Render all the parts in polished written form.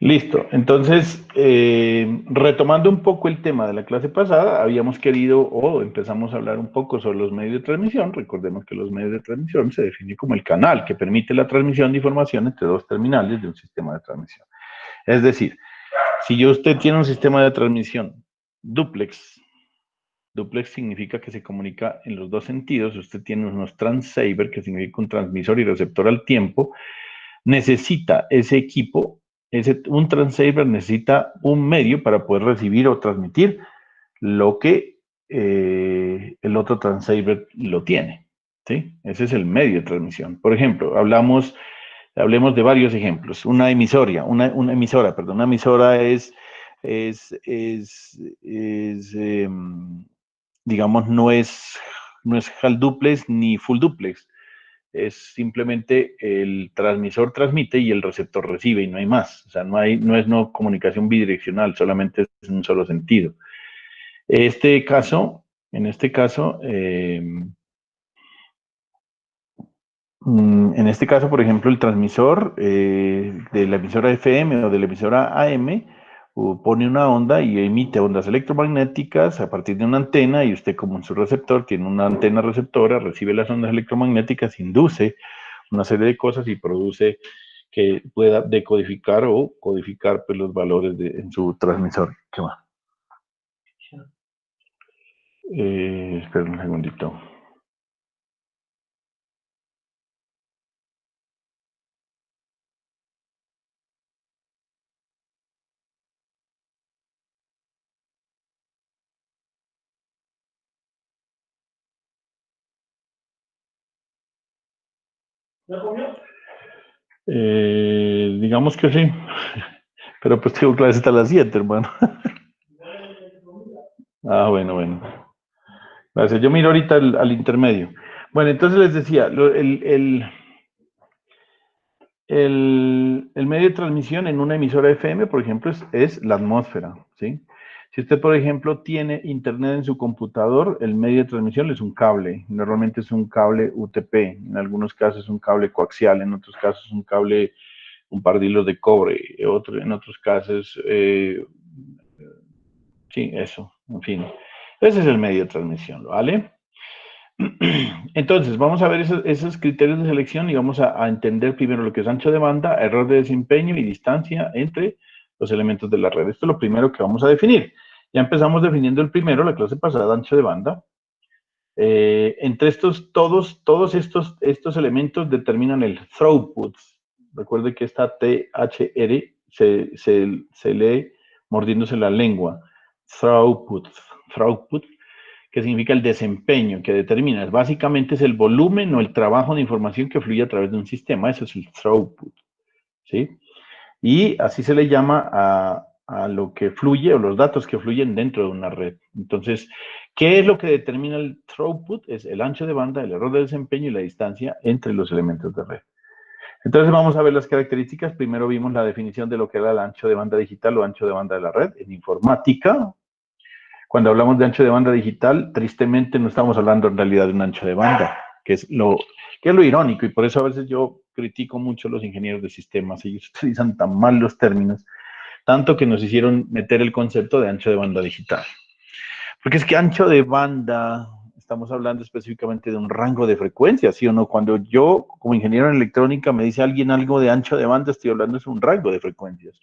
Listo. Entonces, retomando un poco el tema de la clase pasada, habíamos querido o empezamos a hablar un poco sobre los medios de transmisión. Recordemos que los medios de transmisión se definen como el canal que permite la transmisión de información entre dos terminales de un sistema de transmisión. Es decir, si usted tiene un sistema de transmisión duplex, duplex significa que se comunica en los dos sentidos, usted tiene unos transceiver, que significa un transmisor y receptor al tiempo, necesita ese equipo, un transceiver necesita un medio para poder recibir o transmitir lo que el otro transceiver lo tiene. ¿Sí? Ese es el medio de transmisión. Por ejemplo, hablemos de varios ejemplos. Una emisora es digamos, no es half duplex ni full duplex. Es simplemente el transmisor transmite y el receptor recibe y no hay más. O sea, no es comunicación bidireccional, solamente es en un solo sentido. En este caso, por ejemplo, el transmisor de la emisora FM o de la emisora AM pone una onda y emite ondas electromagnéticas a partir de una antena y usted como en su receptor tiene una antena receptora, recibe las ondas electromagnéticas, induce una serie de cosas y produce que pueda decodificar o codificar pues, los valores en su transmisor. ¿Qué más? Espera un segundito. ¿Ya comió? Digamos que sí. Pero pues tengo clase hasta las 7, hermano. Ah, bueno, bueno. Gracias. Yo miro ahorita al intermedio. Bueno, entonces les decía, el medio de transmisión en una emisora FM, por ejemplo, es la atmósfera, ¿sí? Si usted, por ejemplo, tiene internet en su computador, el medio de transmisión es un cable. Normalmente es un cable UTP, en algunos casos es un cable coaxial, en otros casos es un cable, un par de hilos de cobre, en otros casos, sí, eso, en fin. Ese es el medio de transmisión, ¿vale? Entonces, vamos a ver esos criterios de selección y vamos a entender primero lo que es ancho de banda, error de desempeño y distancia entre los elementos de la red. Esto es lo primero que vamos a definir. Ya empezamos definiendo el primero, la clase pasada, ancho de banda. Entre todos estos elementos determinan el throughput. Recuerde que esta THR se lee mordiéndose la lengua. Throughput, que significa el desempeño, que determina, básicamente es el volumen o el trabajo de información que fluye a través de un sistema, eso es el throughput, ¿sí? Y así se le llama a lo que fluye o los datos que fluyen dentro de una red. Entonces, ¿qué es lo que determina el throughput? Es el ancho de banda, el error de desempeño y la distancia entre los elementos de red. Entonces vamos a ver las características. Primero vimos la definición de lo que era el ancho de banda digital o ancho de banda de la red. En informática, cuando hablamos de ancho de banda digital, tristemente no estamos hablando en realidad de un ancho de banda, que es lo irónico, y por eso a veces yo critico mucho a los ingenieros de sistemas, ellos utilizan tan mal los términos, tanto que nos hicieron meter el concepto de ancho de banda digital. Porque es que ancho de banda, estamos hablando específicamente de un rango de frecuencia, ¿sí o no? Cuando yo, como ingeniero en electrónica, me dice alguien algo de ancho de banda, estoy hablando de un rango de frecuencias.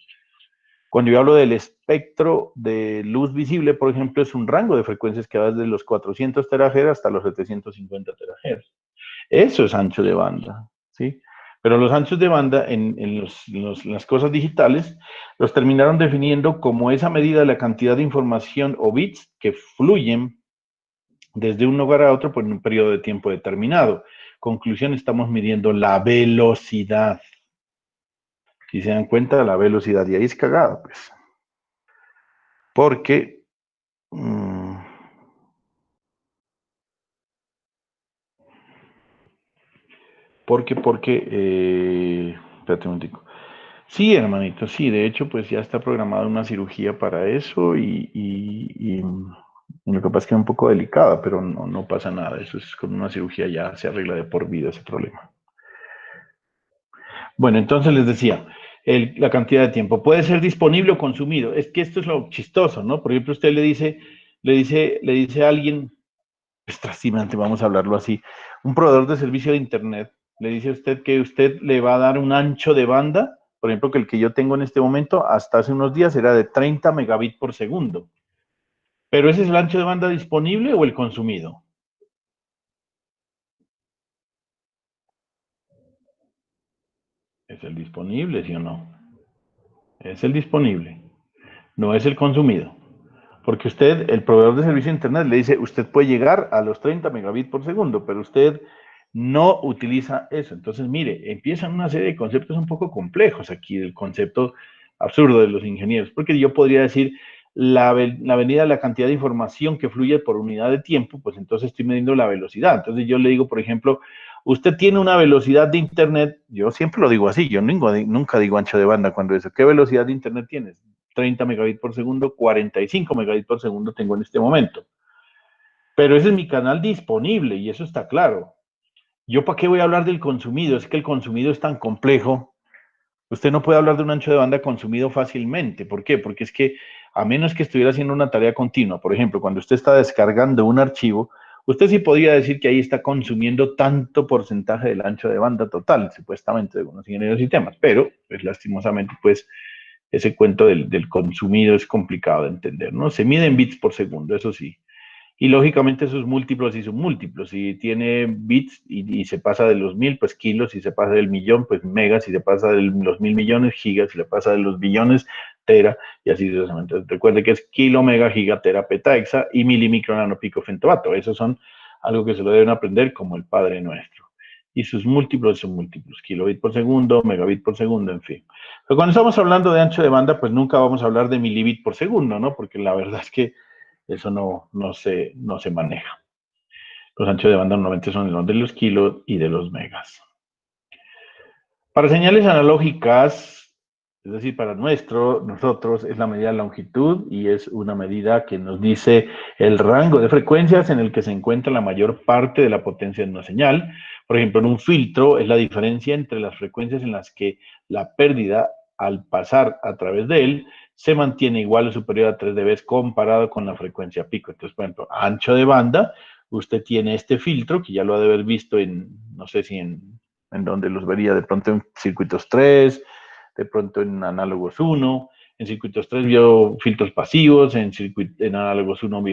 Cuando yo hablo del espectro de luz visible, por ejemplo, es un rango de frecuencias que va desde los 400 terahertz hasta los 750 terahertz. Eso es ancho de banda, ¿sí? Pero los anchos de banda las cosas digitales los terminaron definiendo como esa medida de la cantidad de información o bits que fluyen desde un lugar a otro por un periodo de tiempo determinado. Conclusión, estamos midiendo la velocidad. Si se dan cuenta, la velocidad, y ahí es cagada, pues. Porque mm, espérate un momentico. Sí, hermanito, sí, de hecho, pues ya está programada una cirugía para eso y lo que pasa es que es un poco delicada, pero no pasa nada, eso es con una cirugía ya se arregla de por vida ese problema. Bueno, entonces les decía, la cantidad de tiempo. Puede ser disponible o consumido. Es que esto es lo chistoso, ¿no? Por ejemplo, usted le dice a alguien, es trascimante, vamos a hablarlo así, un proveedor de servicio de Internet, le dice a usted que usted le va a dar un ancho de banda, por ejemplo, que el que yo tengo en este momento, hasta hace unos días era de 30 megabits por segundo. Pero ese es el ancho de banda disponible o el consumido. Es el disponible, ¿sí o no? Es el disponible, no es el consumido. Porque usted, el proveedor de servicio de Internet, le dice, usted puede llegar a los 30 megabits por segundo, pero usted no utiliza eso. Entonces, mire, empiezan una serie de conceptos un poco complejos aquí, del concepto absurdo de los ingenieros, porque yo podría decir, la venida, la cantidad de información que fluye por unidad de tiempo, pues entonces estoy midiendo la velocidad. Entonces yo le digo, por ejemplo, usted tiene una velocidad de Internet, yo siempre lo digo así, yo nunca digo ancho de banda cuando eso, ¿qué velocidad de Internet tienes? 30 megabits por segundo, 45 megabits por segundo tengo en este momento. Pero ese es mi canal disponible y eso está claro. ¿Yo para qué voy a hablar del consumido? Es que el consumido es tan complejo. Usted no puede hablar de un ancho de banda consumido fácilmente. ¿Por qué? Porque es que a menos que estuviera haciendo una tarea continua, por ejemplo, cuando usted está descargando un archivo, usted sí podría decir que ahí está consumiendo tanto porcentaje del ancho de banda total, supuestamente, según los ingenieros de sistemas, pero, pues lastimosamente, pues ese cuento del consumido es complicado de entender, ¿no? Se mide en bits por segundo, eso sí. Y lógicamente sus múltiplos y submúltiplos. Si tiene bits y se pasa de los 1000, pues kilos. Si se pasa del millón, pues megas. Si se pasa de los 1000 millones, gigas. Si le pasa de los billones, tera. Y así sucesivamente. Recuerde que es kilo, mega, giga, tera, petahexa y milimicro, nano, pico, femtovato. Esos son algo que se lo deben aprender como el Padre Nuestro. Y sus múltiplos son múltiplos. Kilobit por segundo, megabit por segundo, en fin. Pero cuando estamos hablando de ancho de banda, pues nunca vamos a hablar de milibit por segundo, ¿no? Porque la verdad es que eso no se maneja. Los anchos de banda normalmente son los de los kilos y de los megas. Para señales analógicas, es decir, para nosotros es la medida de longitud y es una medida que nos dice el rango de frecuencias en el que se encuentra la mayor parte de la potencia de una señal. Por ejemplo, en un filtro es la diferencia entre las frecuencias en las que la pérdida al pasar a través de él se mantiene igual o superior a 3 dB comparado con la frecuencia pico. Entonces, por ejemplo, ancho de banda, usted tiene este filtro que ya lo ha de haber visto en, no sé si en donde los vería de pronto en circuitos 3, de pronto en análogos 1. En circuitos 3 vio filtros pasivos, en análogos 1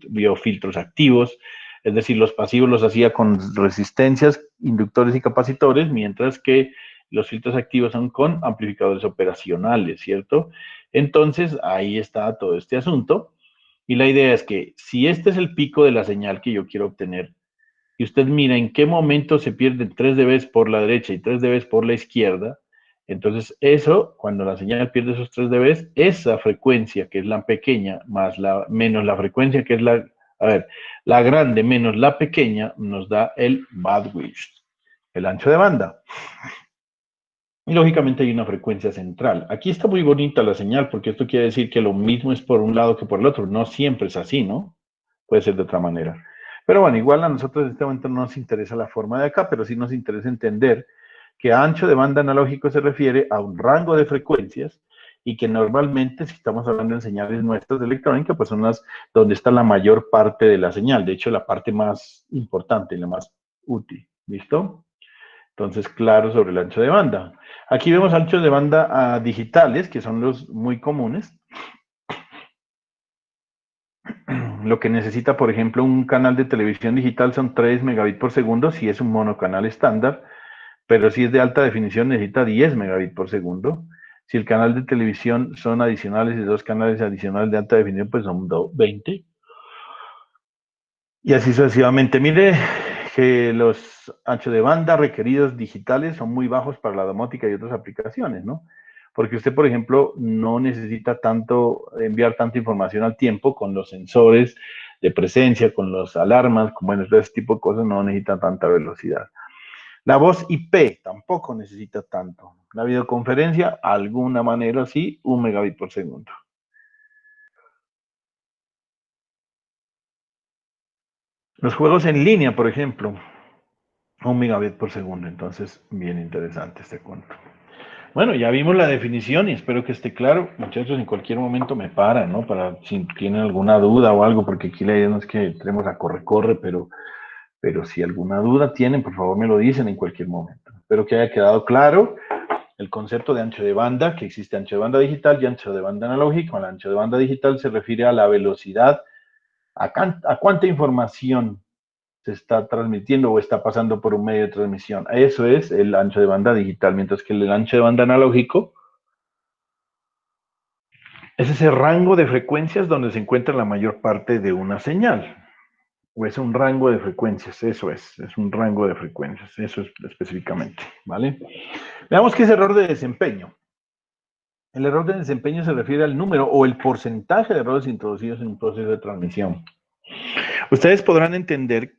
vio filtros activos. Es decir, los pasivos los hacía con resistencias, inductores y capacitores, mientras que los filtros activos son con amplificadores operacionales, ¿cierto? Entonces, ahí está todo este asunto. Y la idea es que si este es el pico de la señal que yo quiero obtener, y usted mira en qué momento se pierden 3 dB por la derecha y 3 dB por la izquierda, entonces eso, cuando la señal pierde esos 3 dB, esa frecuencia que es la pequeña más menos la frecuencia que es la grande menos la pequeña nos da el bandwidth, el ancho de banda. Y lógicamente hay una frecuencia central. Aquí está muy bonita la señal porque esto quiere decir que lo mismo es por un lado que por el otro. No siempre es así, ¿no? Puede ser de otra manera. Pero bueno, igual a nosotros en este momento no nos interesa la forma de acá, pero sí nos interesa entender que ancho de banda analógico se refiere a un rango de frecuencias y que normalmente, si estamos hablando en señales nuestras de electrónica, pues son las donde está la mayor parte de la señal. De hecho, la parte más importante y la más útil. ¿Listo? Entonces, claro sobre el ancho de banda. Aquí vemos anchos de banda digitales, que son los muy comunes. Lo que necesita, por ejemplo, un canal de televisión digital son 3 megabits por segundo, si es un monocanal estándar, pero si es de alta definición necesita 10 megabits por segundo. Si el canal de televisión son adicionales y dos canales adicionales de alta definición, pues son 20. Y así sucesivamente. Mire que los anchos de banda requeridos digitales son muy bajos para la domótica y otras aplicaciones, ¿no? Porque usted, por ejemplo, no necesita tanto enviar tanta información al tiempo con los sensores de presencia, con las alarmas, con bueno, ese tipo de cosas no necesita tanta velocidad. La voz IP tampoco necesita tanto. La videoconferencia, alguna manera sí, 1 megabit por segundo. Los juegos en línea, por ejemplo, 1 megabit por segundo. Entonces, bien interesante este cuento. Bueno, ya vimos la definición y espero que esté claro. Muchachos, en cualquier momento me paran, ¿no? Para si tienen alguna duda o algo, porque aquí la idea no es que entremos a corre-corre, pero si alguna duda tienen, por favor me lo dicen en cualquier momento. Espero que haya quedado claro el concepto de ancho de banda, que existe ancho de banda digital y ancho de banda analógico. El ancho de banda digital se refiere a la velocidad, a cuánta información se está transmitiendo o está pasando por un medio de transmisión. Eso es el ancho de banda digital, mientras que el ancho de banda analógico es ese rango de frecuencias donde se encuentra la mayor parte de una señal. O es un rango de frecuencias, eso es un rango de frecuencias, eso es específicamente, ¿vale? Veamos qué es error de desempeño. El error de desempeño se refiere al número o el porcentaje de errores introducidos en un proceso de transmisión. Ustedes podrán entender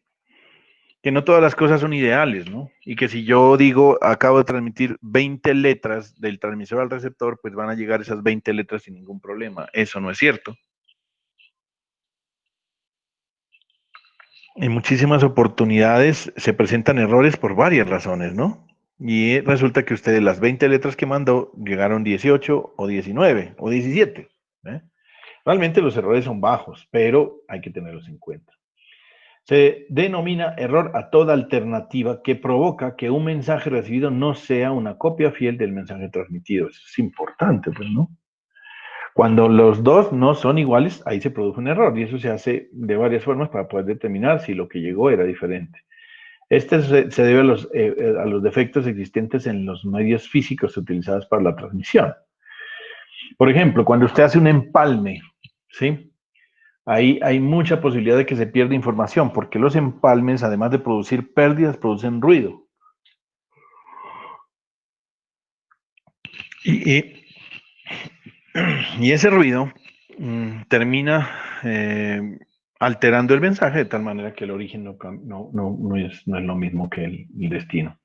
que no todas las cosas son ideales, ¿no? Y que si yo digo, acabo de transmitir 20 letras del transmisor al receptor, pues van a llegar esas 20 letras sin ningún problema. Eso no es cierto. En muchísimas oportunidades se presentan errores por varias razones, ¿no? Y resulta que ustedes las 20 letras que mandó llegaron 18 o 19 o 17. ¿Eh? Realmente los errores son bajos, pero hay que tenerlos en cuenta. Se denomina error a toda alternativa que provoca que un mensaje recibido no sea una copia fiel del mensaje transmitido. Eso es importante, pues, ¿no? Cuando los dos no son iguales, ahí se produce un error y eso se hace de varias formas para poder determinar si lo que llegó era diferente. Este se debe a los defectos existentes en los medios físicos utilizados para la transmisión. Por ejemplo, cuando usted hace un empalme, ¿sí? Ahí hay mucha posibilidad de que se pierda información, porque los empalmes, además de producir pérdidas, producen ruido. Y, y, y ese ruido termina alterando el mensaje de tal manera que el origen no es lo mismo que el destino.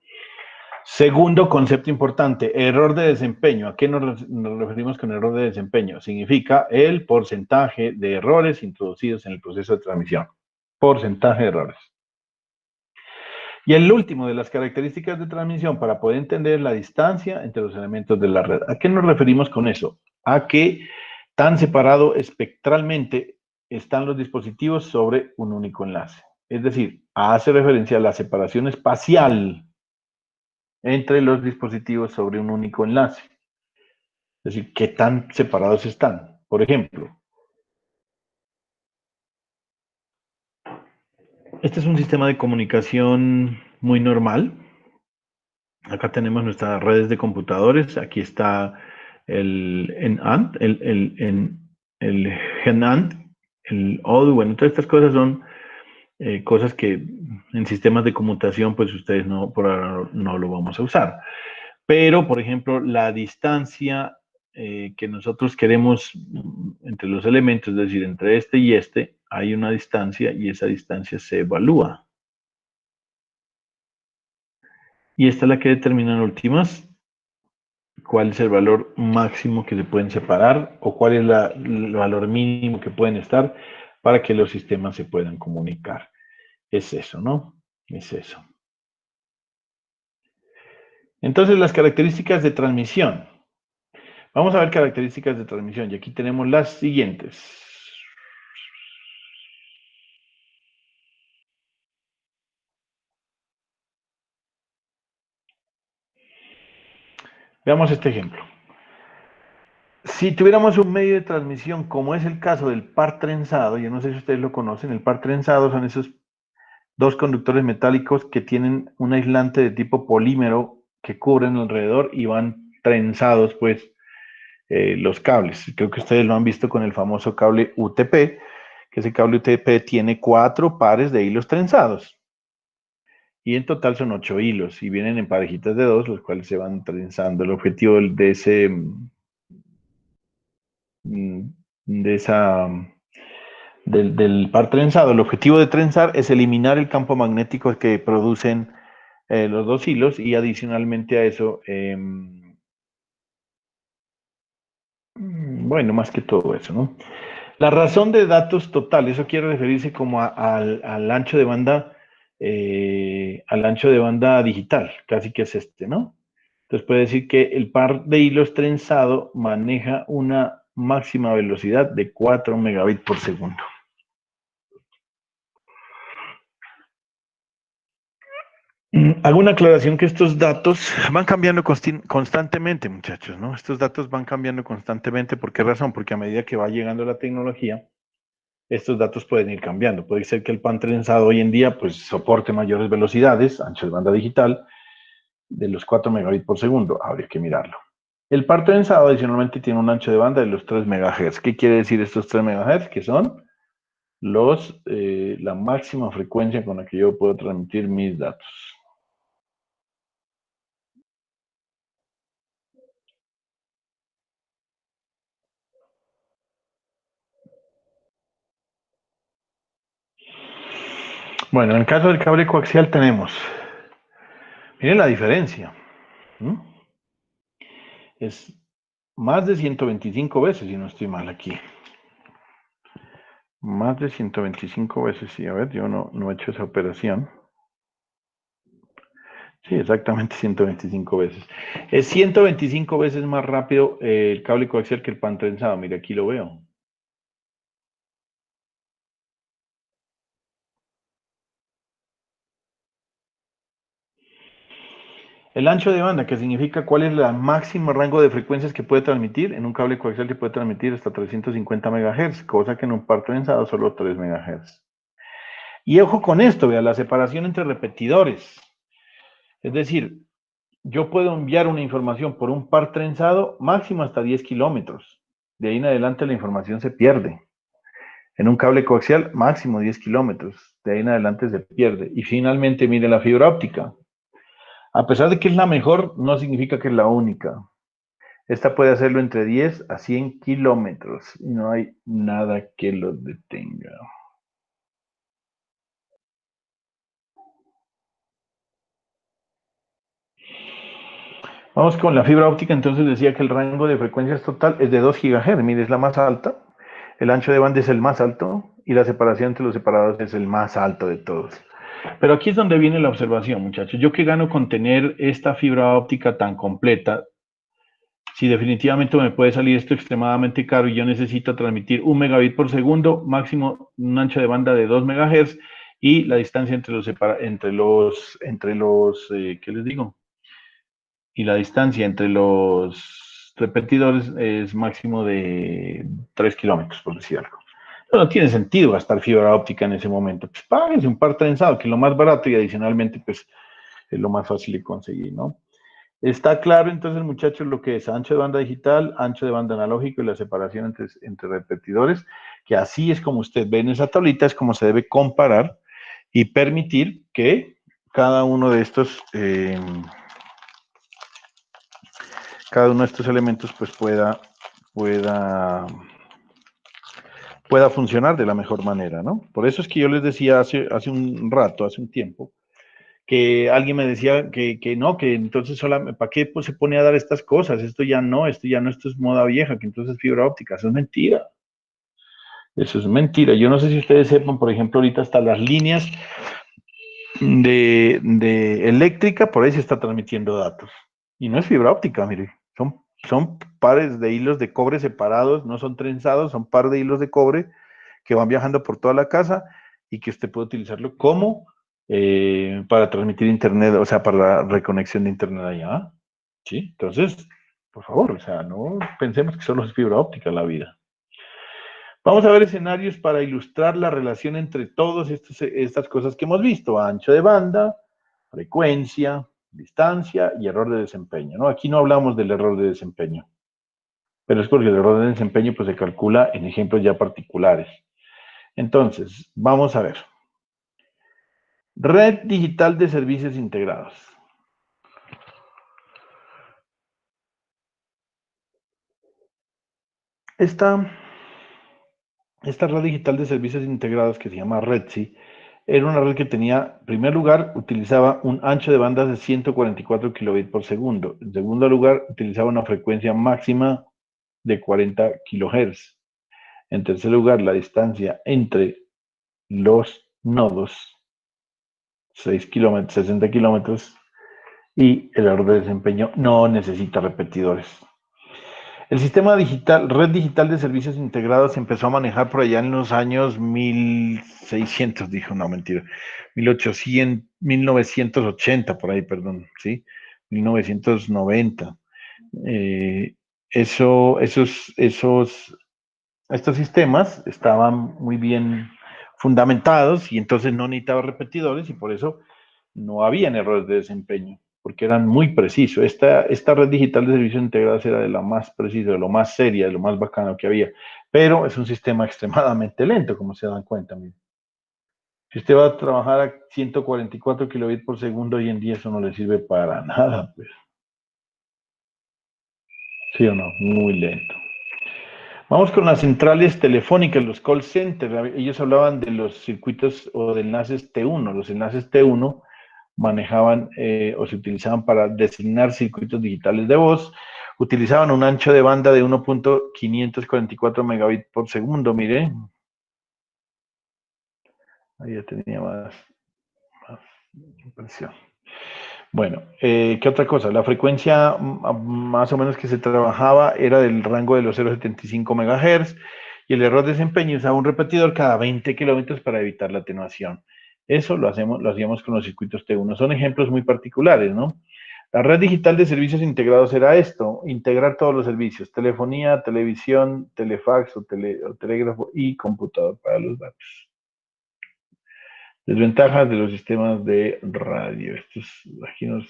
Segundo concepto importante, error de desempeño. ¿A qué nos referimos con error de desempeño? Significa el porcentaje de errores introducidos en el proceso de transmisión. Porcentaje de errores. Y el último de las características de transmisión para poder entender la distancia entre los elementos de la red. ¿A qué nos referimos con eso? A que tan separado espectralmente están los dispositivos sobre un único enlace. Es decir, hace referencia a la separación espacial entre los dispositivos sobre un único enlace. Es decir, qué tan separados están. Por ejemplo, este es un sistema de comunicación muy normal. Acá tenemos nuestras redes de computadores. Aquí está el ENAND, el GENAND, el ODU. Bueno, todas estas cosas son cosas que en sistemas de conmutación, pues ustedes por ahora no lo vamos a usar. Pero, por ejemplo, la distancia que nosotros queremos entre los elementos, es decir, entre este y este, hay una distancia y esa distancia se evalúa. Y esta es la que determina en últimas cuál es el valor máximo que se pueden separar o cuál es el valor mínimo que pueden estar para que los sistemas se puedan comunicar. Es eso, ¿no? Es eso. Entonces, las características de transmisión. Vamos a ver características de transmisión y aquí tenemos las siguientes. Veamos este ejemplo. Si tuviéramos un medio de transmisión, como es el caso del par trenzado, yo no sé si ustedes lo conocen, el par trenzado son esos dos conductores metálicos que tienen un aislante de tipo polímero que cubren alrededor y van trenzados, pues, los cables. Creo que ustedes lo han visto con el famoso cable UTP, que ese cable UTP tiene 4 pares de hilos trenzados. Y en total son 8 hilos y vienen en parejitas de 2, los cuales se van trenzando. El objetivo de ese de esa del par trenzado. El objetivo de trenzar es eliminar el campo magnético que producen los dos hilos y adicionalmente a eso, bueno, más que todo eso, ¿no? La razón de datos total, eso quiere referirse como al ancho de banda, al ancho de banda digital, casi que es este, ¿no? Entonces puede decir que el par de hilos trenzado maneja una máxima velocidad de 4 megabits por segundo. Hago una aclaración que estos datos van cambiando constantemente, muchachos, ¿no? Estos datos van cambiando constantemente. ¿Por qué razón? Porque a medida que va llegando la tecnología, estos datos pueden ir cambiando. Puede ser que el pan trenzado hoy en día pues soporte mayores velocidades, ancho de banda digital, de los 4 megabits por segundo. Habría que mirarlo. El par trenzado adicionalmente tiene un ancho de banda de los 3 megahertz. ¿Qué quiere decir estos 3 megahertz? Que son la máxima frecuencia con la que yo puedo transmitir mis datos. Bueno, en el caso del cable coaxial tenemos, miren la diferencia, ¿m? Es más de 125 veces, si no estoy mal aquí. Más de 125 veces, sí, a ver, yo no he hecho esa operación. Sí, exactamente 125 veces. Es 125 veces más rápido el cable coaxial que el pan trenzado. Mira, aquí lo veo. El ancho de banda, que significa cuál es el máximo rango de frecuencias que puede transmitir. En un cable coaxial que puede transmitir hasta 350 MHz, cosa que en un par trenzado solo 3 MHz. Y ojo con esto, vea, la separación entre repetidores. Es decir, yo puedo enviar una información por un par trenzado máximo hasta 10 kilómetros. De ahí en adelante la información se pierde. En un cable coaxial máximo 10 kilómetros. De ahí en adelante se pierde. Y finalmente, mire la fibra óptica. A pesar de que es la mejor, no significa que es la única. Esta puede hacerlo entre 10 a 100 kilómetros y no hay nada que lo detenga. Vamos con la fibra óptica, entonces decía que el rango de frecuencias total es de 2 GHz, mire, es la más alta, el ancho de banda es el más alto y la separación entre los separados es el más alto de todos. Pero aquí es donde viene la observación, muchachos. ¿Yo qué gano con tener esta fibra óptica tan completa? Si definitivamente me puede salir esto extremadamente caro y yo necesito transmitir 1 megabit por segundo, máximo un ancho de banda de 2 megahertz y la distancia ¿qué les digo? Y la distancia entre los repetidores es máximo de 3 kilómetros, por decir algo. No tiene sentido gastar fibra óptica en ese momento. Pues páguense un par trenzado, que es lo más barato y adicionalmente, pues es lo más fácil de conseguir, ¿no? Está claro entonces, muchachos, lo que es ancho de banda digital, ancho de banda analógico y la separación entre repetidores, que así es como usted ve en esa tablita, es como se debe comparar y permitir que cada uno de estos elementos pues pueda funcionar de la mejor manera, ¿no? Por eso es que yo les decía hace un rato, hace un tiempo, que alguien me decía que no, que entonces solamente, ¿para qué pues, se pone a dar estas cosas? Esto ya no, esto es moda vieja, que entonces fibra óptica, eso es mentira. Eso es mentira. Yo no sé si ustedes sepan, por ejemplo, ahorita hasta las líneas de eléctrica, por ahí se está transmitiendo datos. Y no es fibra óptica, mire, son pares de hilos de cobre separados, no son trenzados, son par de hilos de cobre que van viajando por toda la casa y que usted puede utilizarlo como para transmitir internet, o sea, para la reconexión de internet allá. ¿Sí? Entonces, por favor, o sea, no pensemos que solo es fibra óptica la vida. Vamos a ver escenarios para ilustrar la relación entre todas estas cosas que hemos visto: ancho de banda, frecuencia, distancia y error de desempeño, ¿no? Aquí no hablamos del error de desempeño, pero es porque el error de desempeño pues, se calcula en ejemplos ya particulares. Entonces, vamos a ver. Red digital de servicios integrados. Esta, esta red digital de servicios integrados que se llama RedSI era una red que tenía, en primer lugar, utilizaba un ancho de banda de 144 kilobits por segundo. En segundo lugar, utilizaba una frecuencia máxima de 40 kilohertz. En tercer lugar, la distancia entre los nodos, 6 kilómetros, 60 kilómetros, y el error de desempeño no necesita repetidores. El sistema digital, red digital de servicios integrados se empezó a manejar por allá en los años 1600, dijo, no, mentira, 1800, 1980, por ahí, perdón, ¿sí? 1990. Eh, estos sistemas estaban muy bien fundamentados y entonces no necesitaba repetidores y por eso no habían errores de desempeño, porque eran muy precisos. Esta red digital de servicios integrados era de la más precisa, de lo más seria, de lo más bacano que había, pero es un sistema extremadamente lento, como se dan cuenta. Mire. Si usted va a trabajar a 144 kilobits por segundo, hoy en día eso no le sirve para nada, pues. ¿Sí o no? Muy lento. Vamos con las centrales telefónicas, los call centers. Ellos hablaban de los circuitos o de enlaces T1. Los enlaces T1 manejaban o se utilizaban para designar circuitos digitales de voz. Utilizaban un ancho de banda de 1.544 megabits por segundo, mire. Ahí ya tenía más impresión. Bueno, ¿qué otra cosa? La frecuencia más o menos que se trabajaba era del rango de los 0.75 MHz y el error de desempeño usaba un repetidor cada 20 kilómetros para evitar la atenuación. Eso lo hacíamos con los circuitos T1. Son ejemplos muy particulares, ¿no? La red digital de servicios integrados era esto, integrar todos los servicios, telefonía, televisión, telefax o telégrafo y computador para los datos. Desventajas de los sistemas de radio. Estos aquí no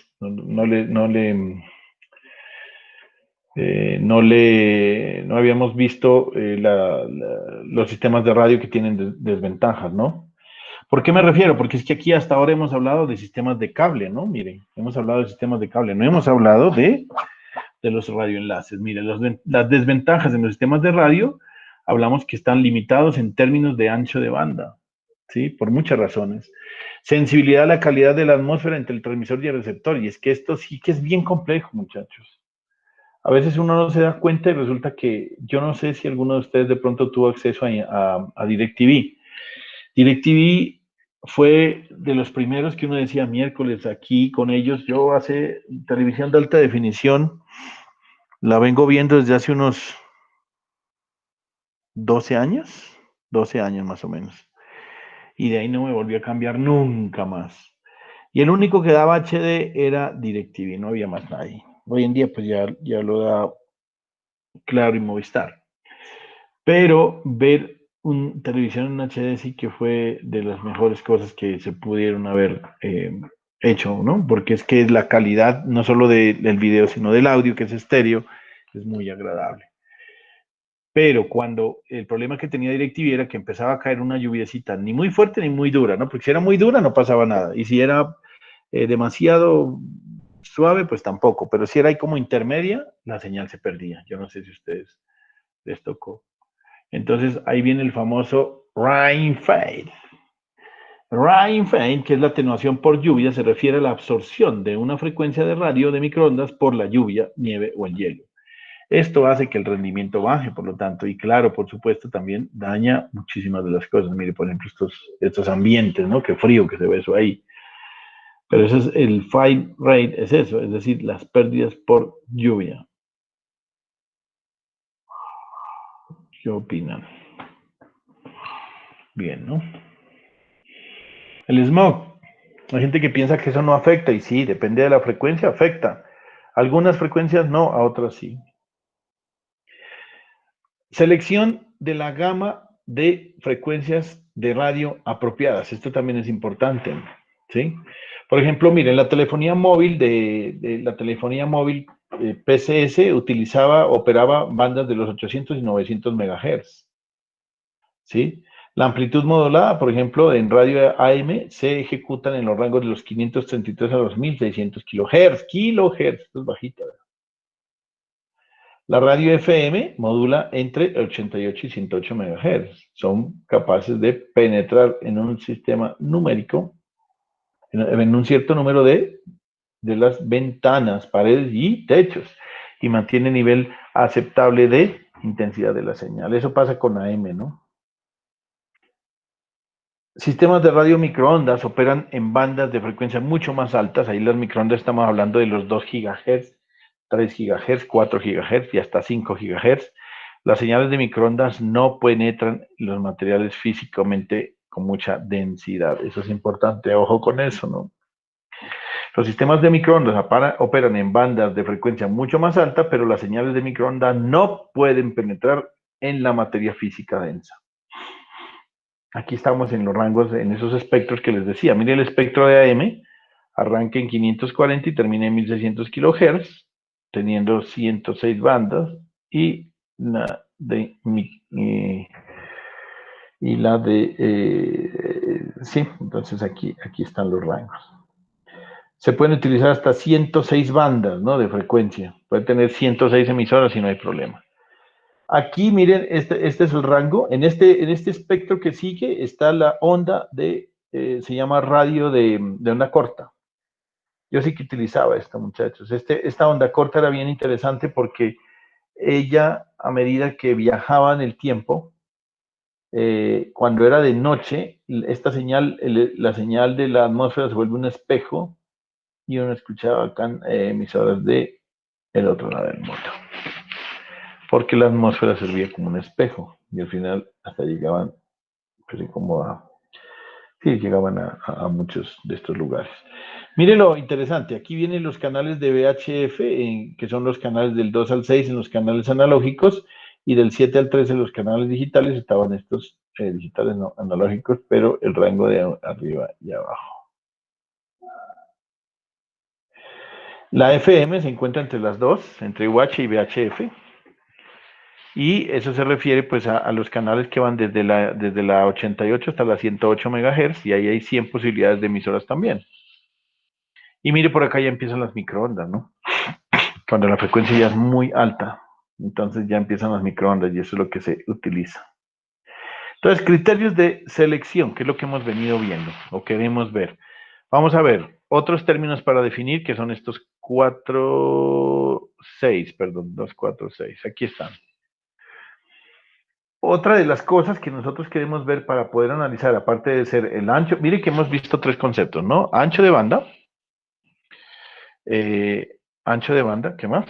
habíamos visto los sistemas de radio que tienen desventajas, ¿no? ¿Por qué me refiero? Porque es que aquí hasta ahora hemos hablado de sistemas de cable, ¿no? Miren, hemos hablado de sistemas de cable, no hemos hablado de los radioenlaces. Miren, las desventajas en los sistemas de radio, hablamos que están limitados en términos de ancho de banda, ¿sí? Por muchas razones. Sensibilidad a la calidad de la atmósfera entre el transmisor y el receptor. Y es que esto sí que es bien complejo, muchachos. A veces uno no se da cuenta y resulta que yo no sé si alguno de ustedes de pronto tuvo acceso a DirecTV. DirecTV fue de los primeros que uno decía miércoles aquí con ellos. Yo hace televisión de alta definición, la vengo viendo desde hace unos 12 años, 12 años más o menos. Y de ahí no me volvió a cambiar nunca más. Y el único que daba HD era DirecTV, no había más nadie. Hoy en día pues ya lo da Claro y Movistar. Pero ver un televisión en HD sí que fue de las mejores cosas que se pudieron haber hecho, ¿no? Porque es que la calidad no solo del video, sino del audio, que es estéreo, es muy agradable. Pero cuando el problema que tenía DirecTV era que empezaba a caer una lluviecita, ni muy fuerte ni muy dura, ¿no? Porque si era muy dura no pasaba nada. Y si era demasiado suave, pues tampoco. Pero si era ahí como intermedia, la señal se perdía. Yo no sé si a ustedes les tocó. Entonces ahí viene el famoso rain fade. Rain fade, que es la atenuación por lluvia, se refiere a la absorción de una frecuencia de radio de microondas por la lluvia, nieve o el hielo. Esto hace que el rendimiento baje, por lo tanto, y claro, por supuesto, también daña muchísimas de las cosas. Mire, por ejemplo, estos ambientes, ¿no? Qué frío que se ve eso ahí. Pero eso es el fade rate, es eso, es decir, las pérdidas por lluvia. ¿Qué opinan? Bien, ¿no? El smog. Hay gente que piensa que eso no afecta, y sí, depende de la frecuencia, afecta. Algunas frecuencias no, a otras sí. Selección de la gama de frecuencias de radio apropiadas. Esto también es importante, ¿sí? Por ejemplo, miren, la telefonía móvil la telefonía móvil PCS operaba bandas de los 800 y 900 MHz, ¿sí? La amplitud modulada, por ejemplo, en radio AM se ejecutan en los rangos de los 533 a los 1600 kHz. Kilohertz, esto es bajita. La radio FM modula entre 88 y 108 MHz. Son capaces de penetrar en un sistema numérico, en un cierto número de las ventanas, paredes y techos, y mantiene nivel aceptable de intensidad de la señal. Eso pasa con AM, ¿no? Sistemas de radio microondas operan en bandas de frecuencia mucho más altas. Ahí las microondas estamos hablando de los 2 GHz, 3 GHz, 4 GHz y hasta 5 GHz. Las señales de microondas no penetran los materiales físicamente con mucha densidad. Eso es importante, ojo con eso, ¿no? Los sistemas de microondas operan en bandas de frecuencia mucho más alta, pero las señales de microondas no pueden penetrar en la materia física densa. Aquí estamos en los rangos, en esos espectros que les decía. Mire el espectro de AM, arranca en 540 y termina en 1600 kHz, teniendo 106 bandas, y la de, sí, entonces aquí están los rangos. Se pueden utilizar hasta 106 bandas, ¿no? De frecuencia. Puede tener 106 emisoras y no hay problema. Aquí, miren, este es el rango. En este espectro que sigue está la onda se llama radio de onda corta. Yo sí que utilizaba esto, muchachos. Esta onda corta era bien interesante porque ella, a medida que viajaba en el tiempo, cuando era de noche, esta señal, la señal de la atmósfera se vuelve un espejo y uno escuchaba acá emisoras de el otro lado del mundo. Porque la atmósfera servía como un espejo y al final hasta llegaban, pues, como sí, llegaban a muchos de estos lugares. Mire lo interesante, aquí vienen los canales de VHF, que son los canales del 2 al 6 en los canales analógicos y del 7 al 13 en los canales digitales. Estaban estos digitales no analógicos, pero el rango de arriba y abajo. La FM se encuentra entre las dos, entre UH y VHF. Y eso se refiere pues a los canales que van desde la 88 hasta la 108 MHz y ahí hay 100 posibilidades de emisoras también. Y mire, por acá ya empiezan las microondas, ¿no? Cuando la frecuencia ya es muy alta, entonces ya empiezan las microondas y eso es lo que se utiliza. Entonces, criterios de selección, que es lo que hemos venido viendo o queremos ver. Vamos a ver otros términos para definir, que son estos 2, 4, 6. Aquí están. Otra de las cosas que nosotros queremos ver para poder analizar, aparte de ser el ancho, mire que hemos visto 3 conceptos, ¿no? Ancho de banda, eh, ancho de banda, ¿qué más?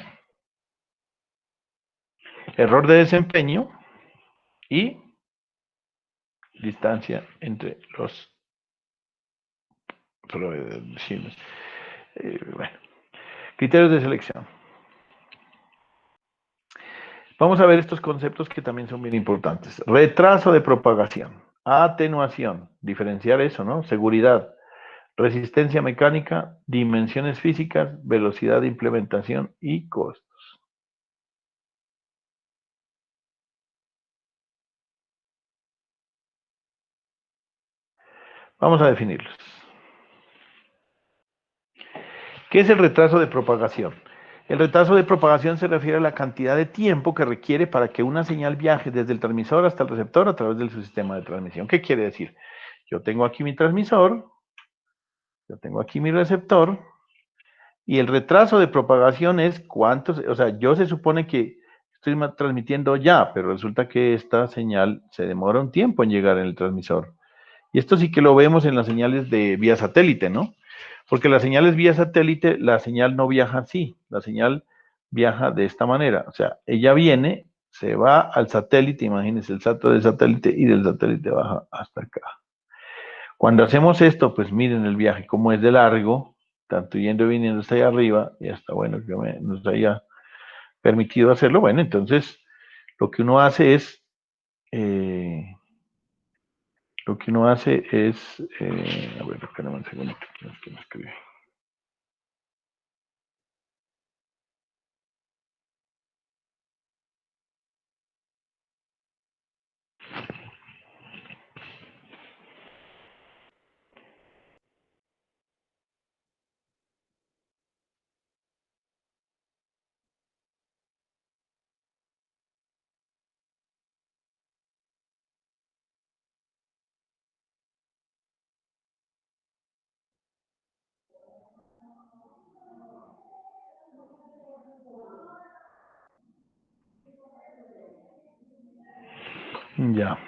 Error de desempeño y distancia entre los proveedores. Bueno, criterios de selección. Vamos a ver estos conceptos que también son bien importantes. Retraso de propagación, atenuación, diferenciar eso, ¿no? Seguridad, resistencia mecánica, dimensiones físicas, velocidad de implementación y costos. Vamos a definirlos. ¿Qué es el retraso de propagación? El retraso de propagación se refiere a la cantidad de tiempo que requiere para que una señal viaje desde el transmisor hasta el receptor a través de su sistema de transmisión. ¿Qué quiere decir? Yo tengo aquí mi transmisor, yo tengo aquí mi receptor, y el retraso de propagación es cuántos, o sea, yo se supone que estoy transmitiendo ya, pero resulta que esta señal se demora un tiempo en llegar en el transmisor. Y esto sí que lo vemos en las señales de vía satélite, ¿no? Porque las señales vía satélite, la señal no viaja así, la señal viaja de esta manera. O sea, ella viene, se va al satélite, imagínense el salto del satélite y del satélite baja hasta acá. Cuando hacemos esto, pues miren el viaje, cómo es de largo, tanto yendo y viniendo hasta allá arriba, y hasta bueno, que nos haya permitido hacerlo. Bueno, entonces lo que uno hace es, eh, a ver, espérame un segundo, que me escribe. Ya,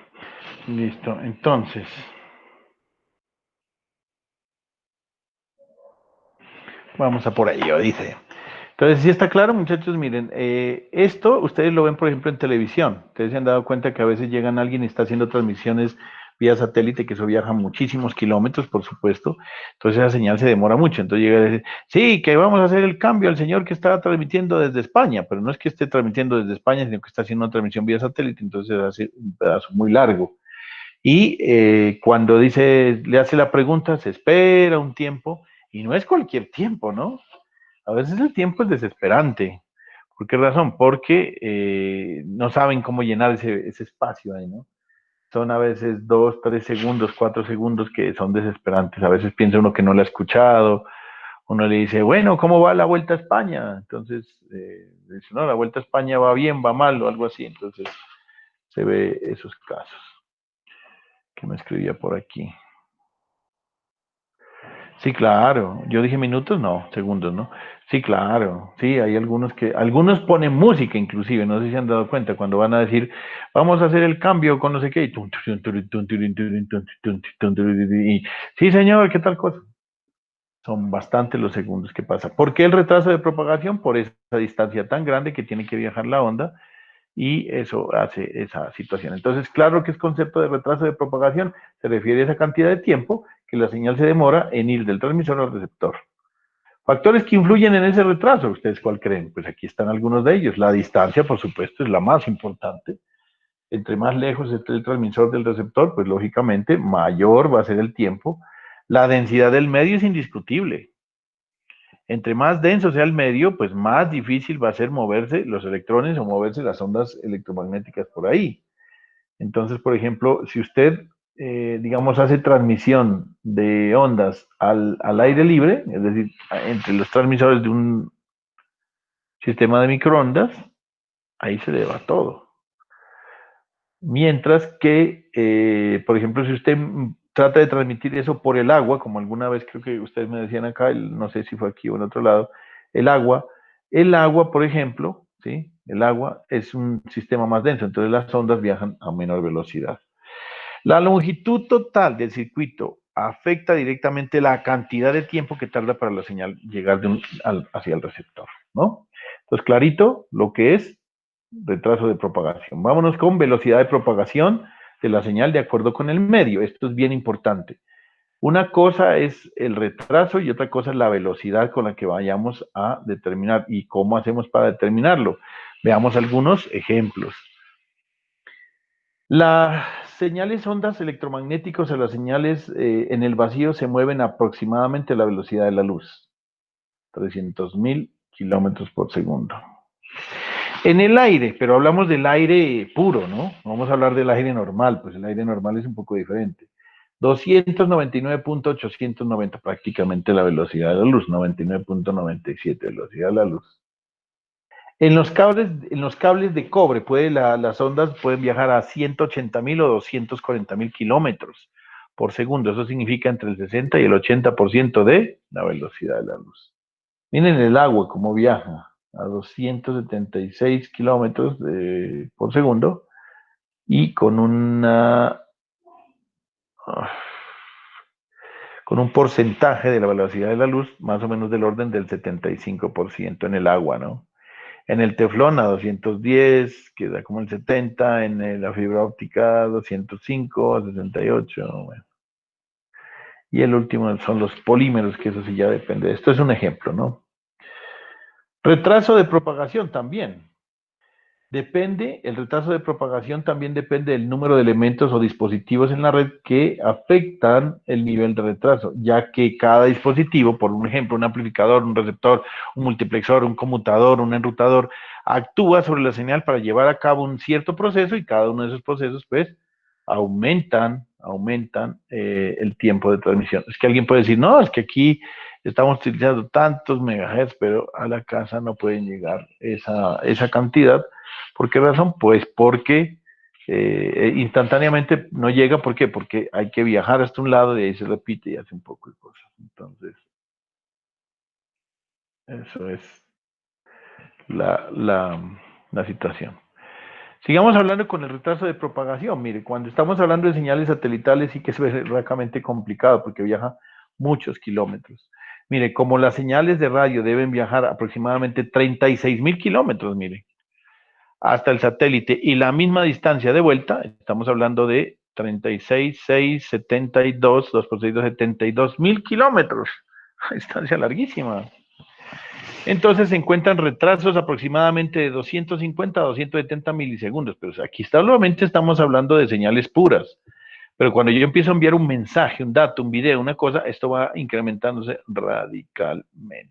listo. Entonces, Vamos a por ello, dice. Entonces, sí está claro, muchachos, miren, esto ustedes lo ven, por ejemplo, en televisión. Ustedes se han dado cuenta que a veces llegan alguien y está haciendo transmisiones vía satélite, que eso viaja muchísimos kilómetros, por supuesto. Entonces, esa señal se demora mucho. Entonces, llega a decir, sí, que vamos a hacer el cambio al señor que está transmitiendo desde España, pero no es que esté transmitiendo desde España, sino que está haciendo una transmisión vía satélite, entonces hace un pedazo muy largo. Y cuando dice, le hace la pregunta, se espera un tiempo, y no es cualquier tiempo, ¿no? A veces el tiempo es desesperante. ¿Por qué razón? Porque no saben cómo llenar ese espacio ahí, ¿no? Son a veces 2, 3 segundos, 4 segundos que son desesperantes. A veces piensa uno que no lo ha escuchado. Uno le dice, bueno, ¿cómo va la Vuelta a España? Entonces, dice, no, la Vuelta a España va bien, va mal o algo así. Entonces, se ve esos casos. Que me escribía por aquí. Sí, claro. Yo dije minutos, no, segundos, ¿no? Sí, claro. Sí, hay algunos ponen música inclusive, no sé si se han dado cuenta, cuando van a decir, vamos a hacer el cambio con no sé qué, y sí, señor, ¿qué tal cosa? Son bastantes los segundos que pasa. ¿Por qué el retraso de propagación? Por esa distancia tan grande que tiene que viajar la onda y eso hace esa situación. Entonces, claro que es concepto de retraso de propagación, se refiere a esa cantidad de tiempo que la señal se demora en ir del transmisor al receptor. Factores que influyen en ese retraso, ¿ustedes cuál creen? Pues aquí están algunos de ellos. La distancia, por supuesto, es la más importante. Entre más lejos esté el transmisor del receptor, pues lógicamente mayor va a ser el tiempo. La densidad del medio es indiscutible. Entre más denso sea el medio, pues más difícil va a ser moverse los electrones o moverse las ondas electromagnéticas por ahí. Entonces, por ejemplo, si usted, digamos, hace transmisión de ondas al aire libre, es decir, entre los transmisores de un sistema de microondas, ahí se le va todo. Mientras que, por ejemplo, si usted trata de transmitir eso por el agua, como alguna vez creo que ustedes me decían acá, no sé si fue aquí o en otro lado, el agua, por ejemplo, ¿sí? El agua es un sistema más denso, entonces las ondas viajan a menor velocidad. La longitud total del circuito afecta directamente la cantidad de tiempo que tarda para la señal llegar hacia el receptor, ¿no? Entonces, clarito lo que es retraso de propagación. Vámonos con velocidad de propagación de la señal de acuerdo con el medio. Esto es bien importante. Una cosa es el retraso y otra cosa es la velocidad con la que vayamos a determinar. ¿Y cómo hacemos para determinarlo? Veamos algunos ejemplos. Las señales ondas electromagnéticos o las señales en el vacío se mueven aproximadamente a la velocidad de la luz, 300.000 kilómetros por segundo. En el aire, pero hablamos del aire puro, ¿no? Vamos a hablar del aire normal, pues el aire normal es un poco diferente. 299.890, prácticamente la velocidad de la luz, 99.97 velocidad de la luz. En los cables de cobre, las ondas pueden viajar a 180.000 o 240.000 kilómetros por segundo. Eso significa entre el 60 y el 80% de la velocidad de la luz. Miren el agua cómo viaja a 276 kilómetros por segundo y con un porcentaje de la velocidad de la luz más o menos del orden del 75% en el agua, ¿no? En el teflón a 210, que da como el 70, en la fibra óptica 205, a 68, bueno. Y el último son los polímeros, que eso sí ya depende. Esto es un ejemplo, ¿no? Retraso de propagación también. El retraso de propagación también depende del número de elementos o dispositivos en la red que afectan el nivel de retraso, ya que cada dispositivo, por un ejemplo, un amplificador, un receptor, un multiplexor, un conmutador, un enrutador, actúa sobre la señal para llevar a cabo un cierto proceso y cada uno de esos procesos, pues, aumentan el tiempo de transmisión. Es que alguien puede decir, no, es que aquí estamos utilizando tantos megahertz, pero a la casa no pueden llegar esa cantidad. ¿Por qué razón? Pues porque instantáneamente no llega. ¿Por qué? Porque hay que viajar hasta un lado y ahí se repite y hace un poco de cosas. Entonces, eso es la situación. Sigamos hablando con el retraso de propagación. Mire, cuando estamos hablando de señales satelitales sí que es francamente complicado porque viaja muchos kilómetros. Mire, como las señales de radio deben viajar aproximadamente 36.000 kilómetros, mire, hasta el satélite y la misma distancia de vuelta, estamos hablando de 36.672, 2 por 6, 72.000 kilómetros, distancia larguísima. Entonces se encuentran retrasos aproximadamente de 250 a 270 milisegundos, pero aquí nuevamente estamos hablando de señales puras. Pero cuando yo empiezo a enviar un mensaje, un dato, un video, una cosa, esto va incrementándose radicalmente.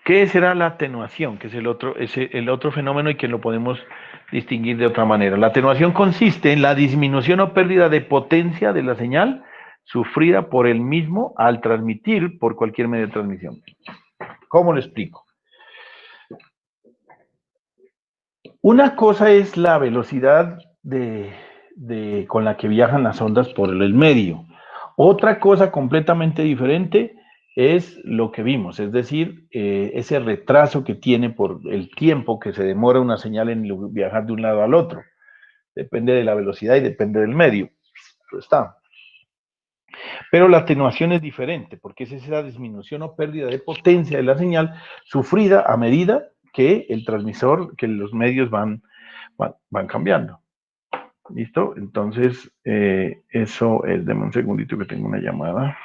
¿Qué será la atenuación? Que es el otro fenómeno y que lo podemos distinguir de otra manera. La atenuación consiste en la disminución o pérdida de potencia de la señal sufrida por el mismo al transmitir por cualquier medio de transmisión. ¿Cómo lo explico? Una cosa es la velocidad con la que viajan las ondas por el medio. Otra cosa completamente diferente es lo que vimos, es decir, ese retraso que tiene por el tiempo que se demora una señal en viajar de un lado al otro. Depende de la velocidad y depende del medio. Está. Pero la atenuación es diferente, porque es esa disminución o pérdida de potencia de la señal sufrida a medida que el transmisor, que los medios van cambiando. ¿Listo? Entonces, eso es, deme un segundito que tengo una llamada.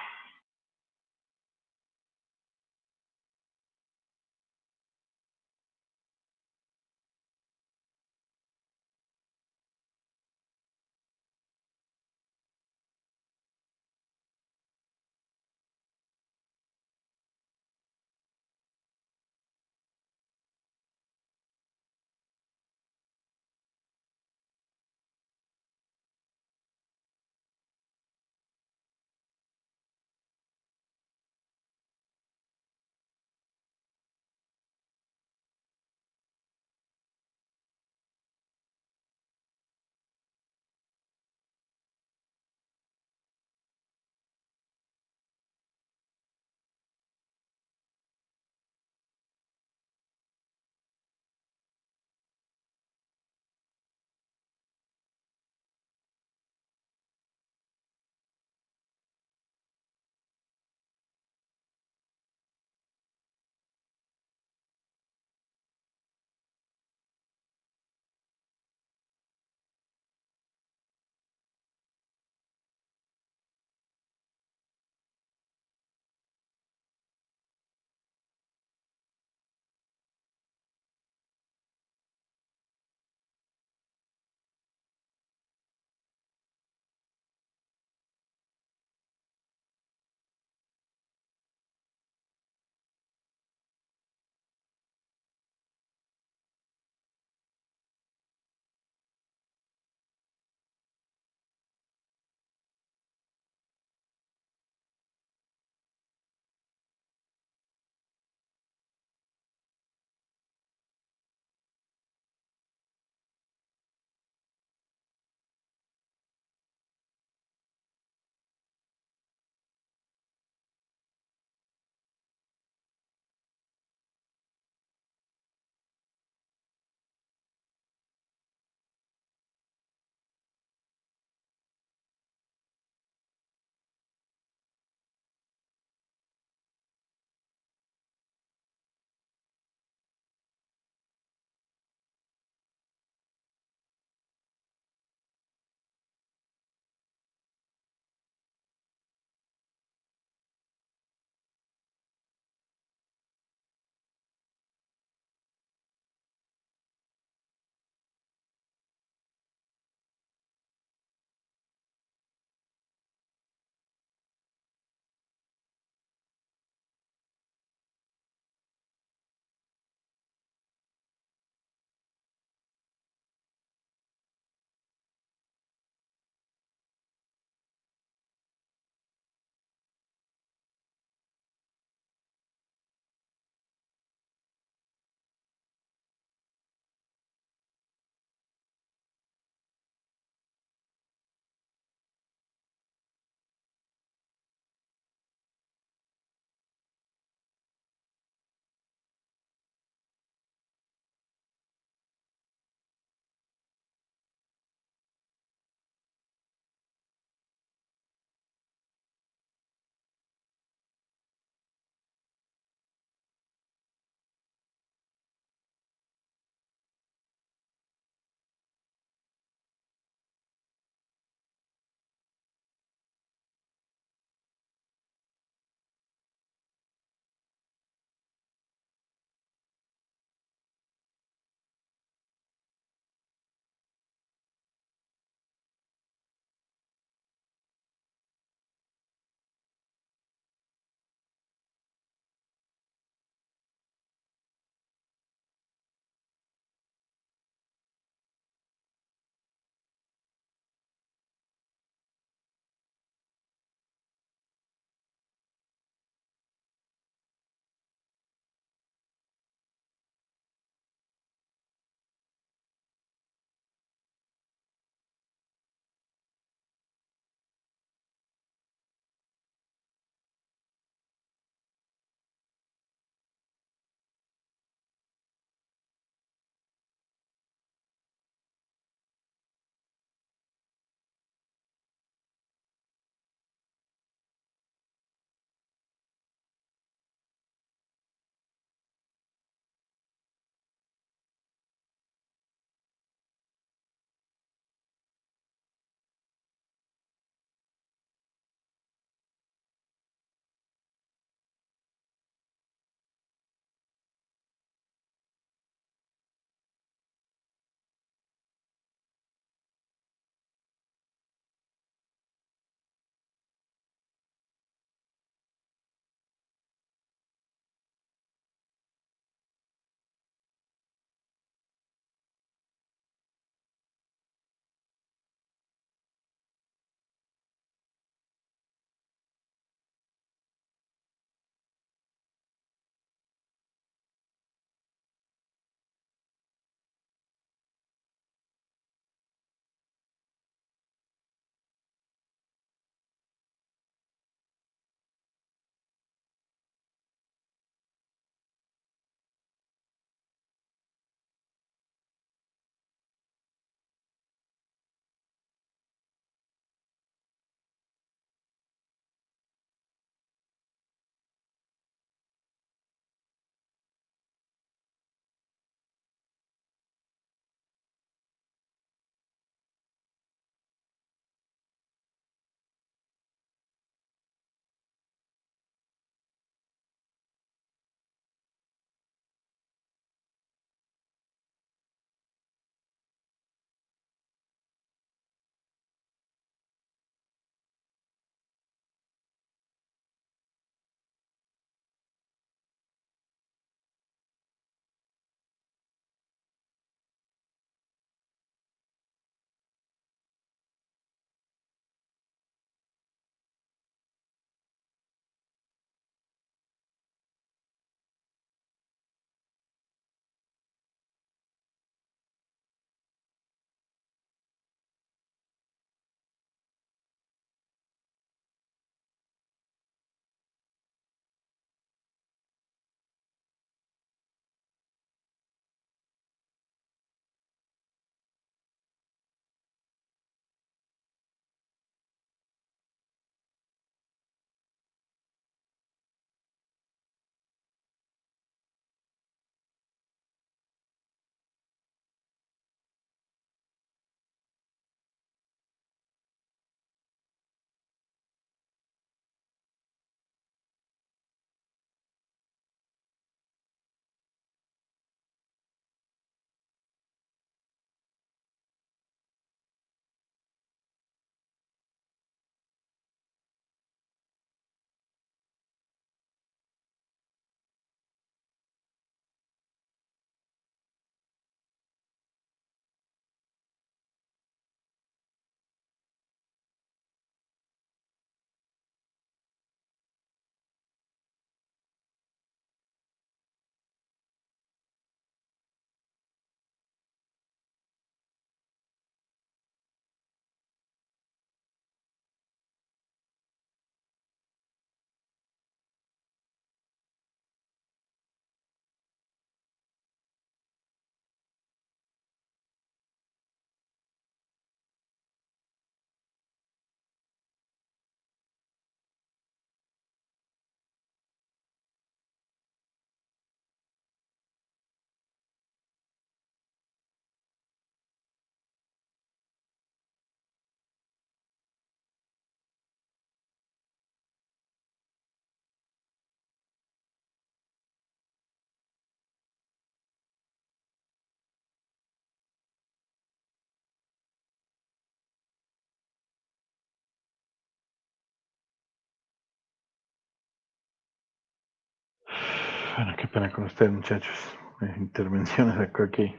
Bueno, qué pena con ustedes, muchachos. Intervenciones acá que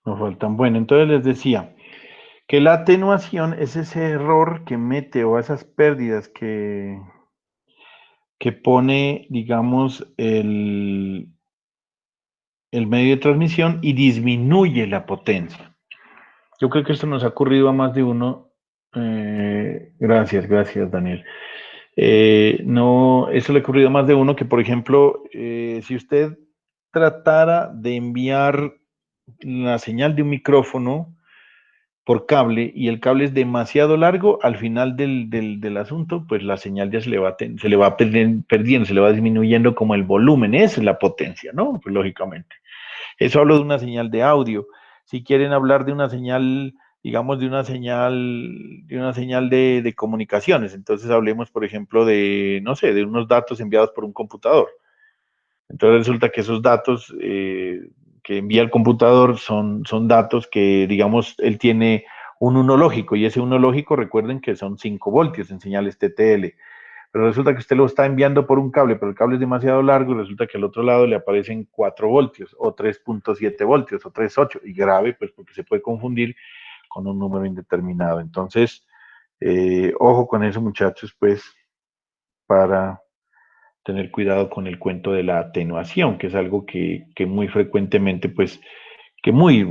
nos faltan. Bueno, entonces les decía que la atenuación es ese error que mete o esas pérdidas que pone, digamos, el medio de transmisión y disminuye la potencia. Yo creo que esto nos ha ocurrido a más de uno. Gracias, Daniel. No, eso le ha ocurrido a más de uno que, por ejemplo, si usted tratara de enviar la señal de un micrófono por cable y el cable es demasiado largo, al final del asunto, pues la señal ya se le va perdiendo, se le va disminuyendo como el volumen, esa es la potencia, ¿no? Pues lógicamente. Eso hablo de una señal de audio. Si quieren hablar de una señal, digamos, de una señal de comunicaciones, entonces hablemos, por ejemplo, de, no sé, de unos datos enviados por un computador. Entonces resulta que esos datos que envía el computador son datos que, digamos, él tiene un uno lógico y ese uno lógico, recuerden que son 5 voltios en señales TTL. Pero resulta que usted lo está enviando por un cable, pero el cable es demasiado largo y resulta que al otro lado le aparecen 4 voltios o 3.7 voltios o 3.8 y grave, pues porque se puede confundir con un número indeterminado. Entonces, ojo con eso, muchachos, pues para tener cuidado con el cuento de la atenuación, que es algo que muy frecuentemente, pues, que muy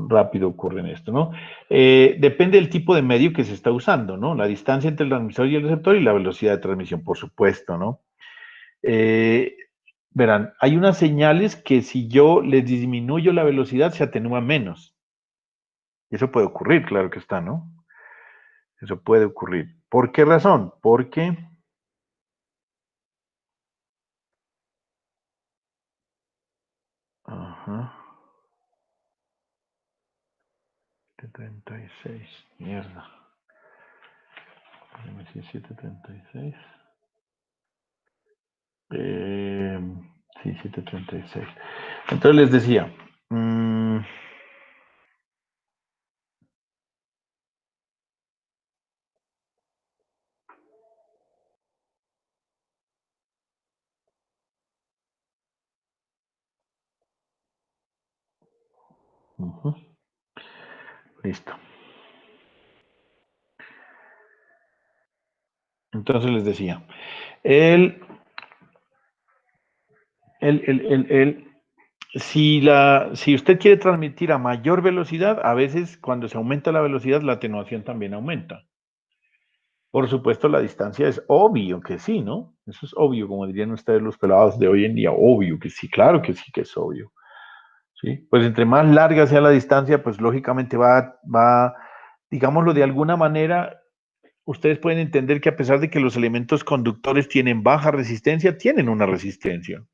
rápido ocurre en esto, ¿no? Depende del tipo de medio que se está usando, ¿no? La distancia entre el transmisor y el receptor y la velocidad de transmisión, por supuesto, ¿no? Eh, Verán, hay unas señales que si yo les disminuyo la velocidad se atenúa menos. Eso puede ocurrir, claro que está, ¿no? Eso puede ocurrir. ¿Por qué razón? Porque... Ajá. 736, mierda. Déjame decir 736. Eh, sí, 736. Entonces les decía, listo. Entonces les decía, el, el, si usted quiere transmitir a mayor velocidad, a veces cuando se aumenta la velocidad, la atenuación también aumenta. Por supuesto, la distancia es obvio que sí, ¿no? Eso es obvio, como dirían ustedes los pelados de hoy en día, obvio que sí que es obvio. ¿Sí? Pues entre más larga sea la distancia, pues lógicamente digámoslo de alguna manera, ustedes pueden entender que a pesar de que los elementos conductores tienen baja resistencia, tienen una resistencia.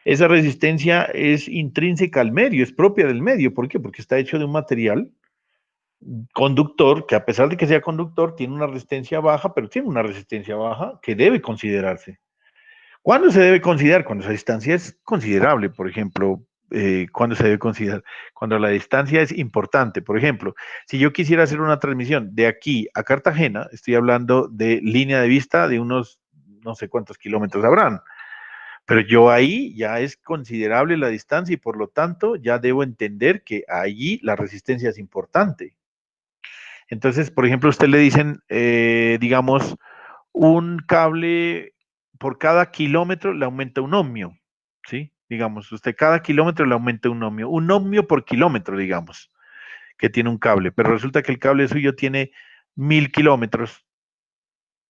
Esa resistencia es intrínseca al medio, es propia del medio. ¿Por qué? Porque está hecho de un material conductor que a pesar de que sea conductor, tiene una resistencia baja, pero tiene una resistencia baja que debe considerarse. ¿Cuándo se debe considerar? Cuando esa distancia es considerable, por ejemplo. ¿Cuándo se debe considerar? Cuando la distancia es importante. Por ejemplo, si yo quisiera hacer una transmisión de aquí a Cartagena, estoy hablando de línea de vista de unos no sé cuántos kilómetros habrán, pero yo ahí ya es considerable la distancia y por lo tanto ya debo entender que allí la resistencia es importante. Entonces, por ejemplo, usted le dicen, digamos, un cable por cada kilómetro le aumenta un ohmio, ¿sí? Digamos, usted cada kilómetro le aumenta un ohmio por kilómetro, digamos, que tiene un cable, pero resulta que el cable suyo tiene 1000 kilómetros,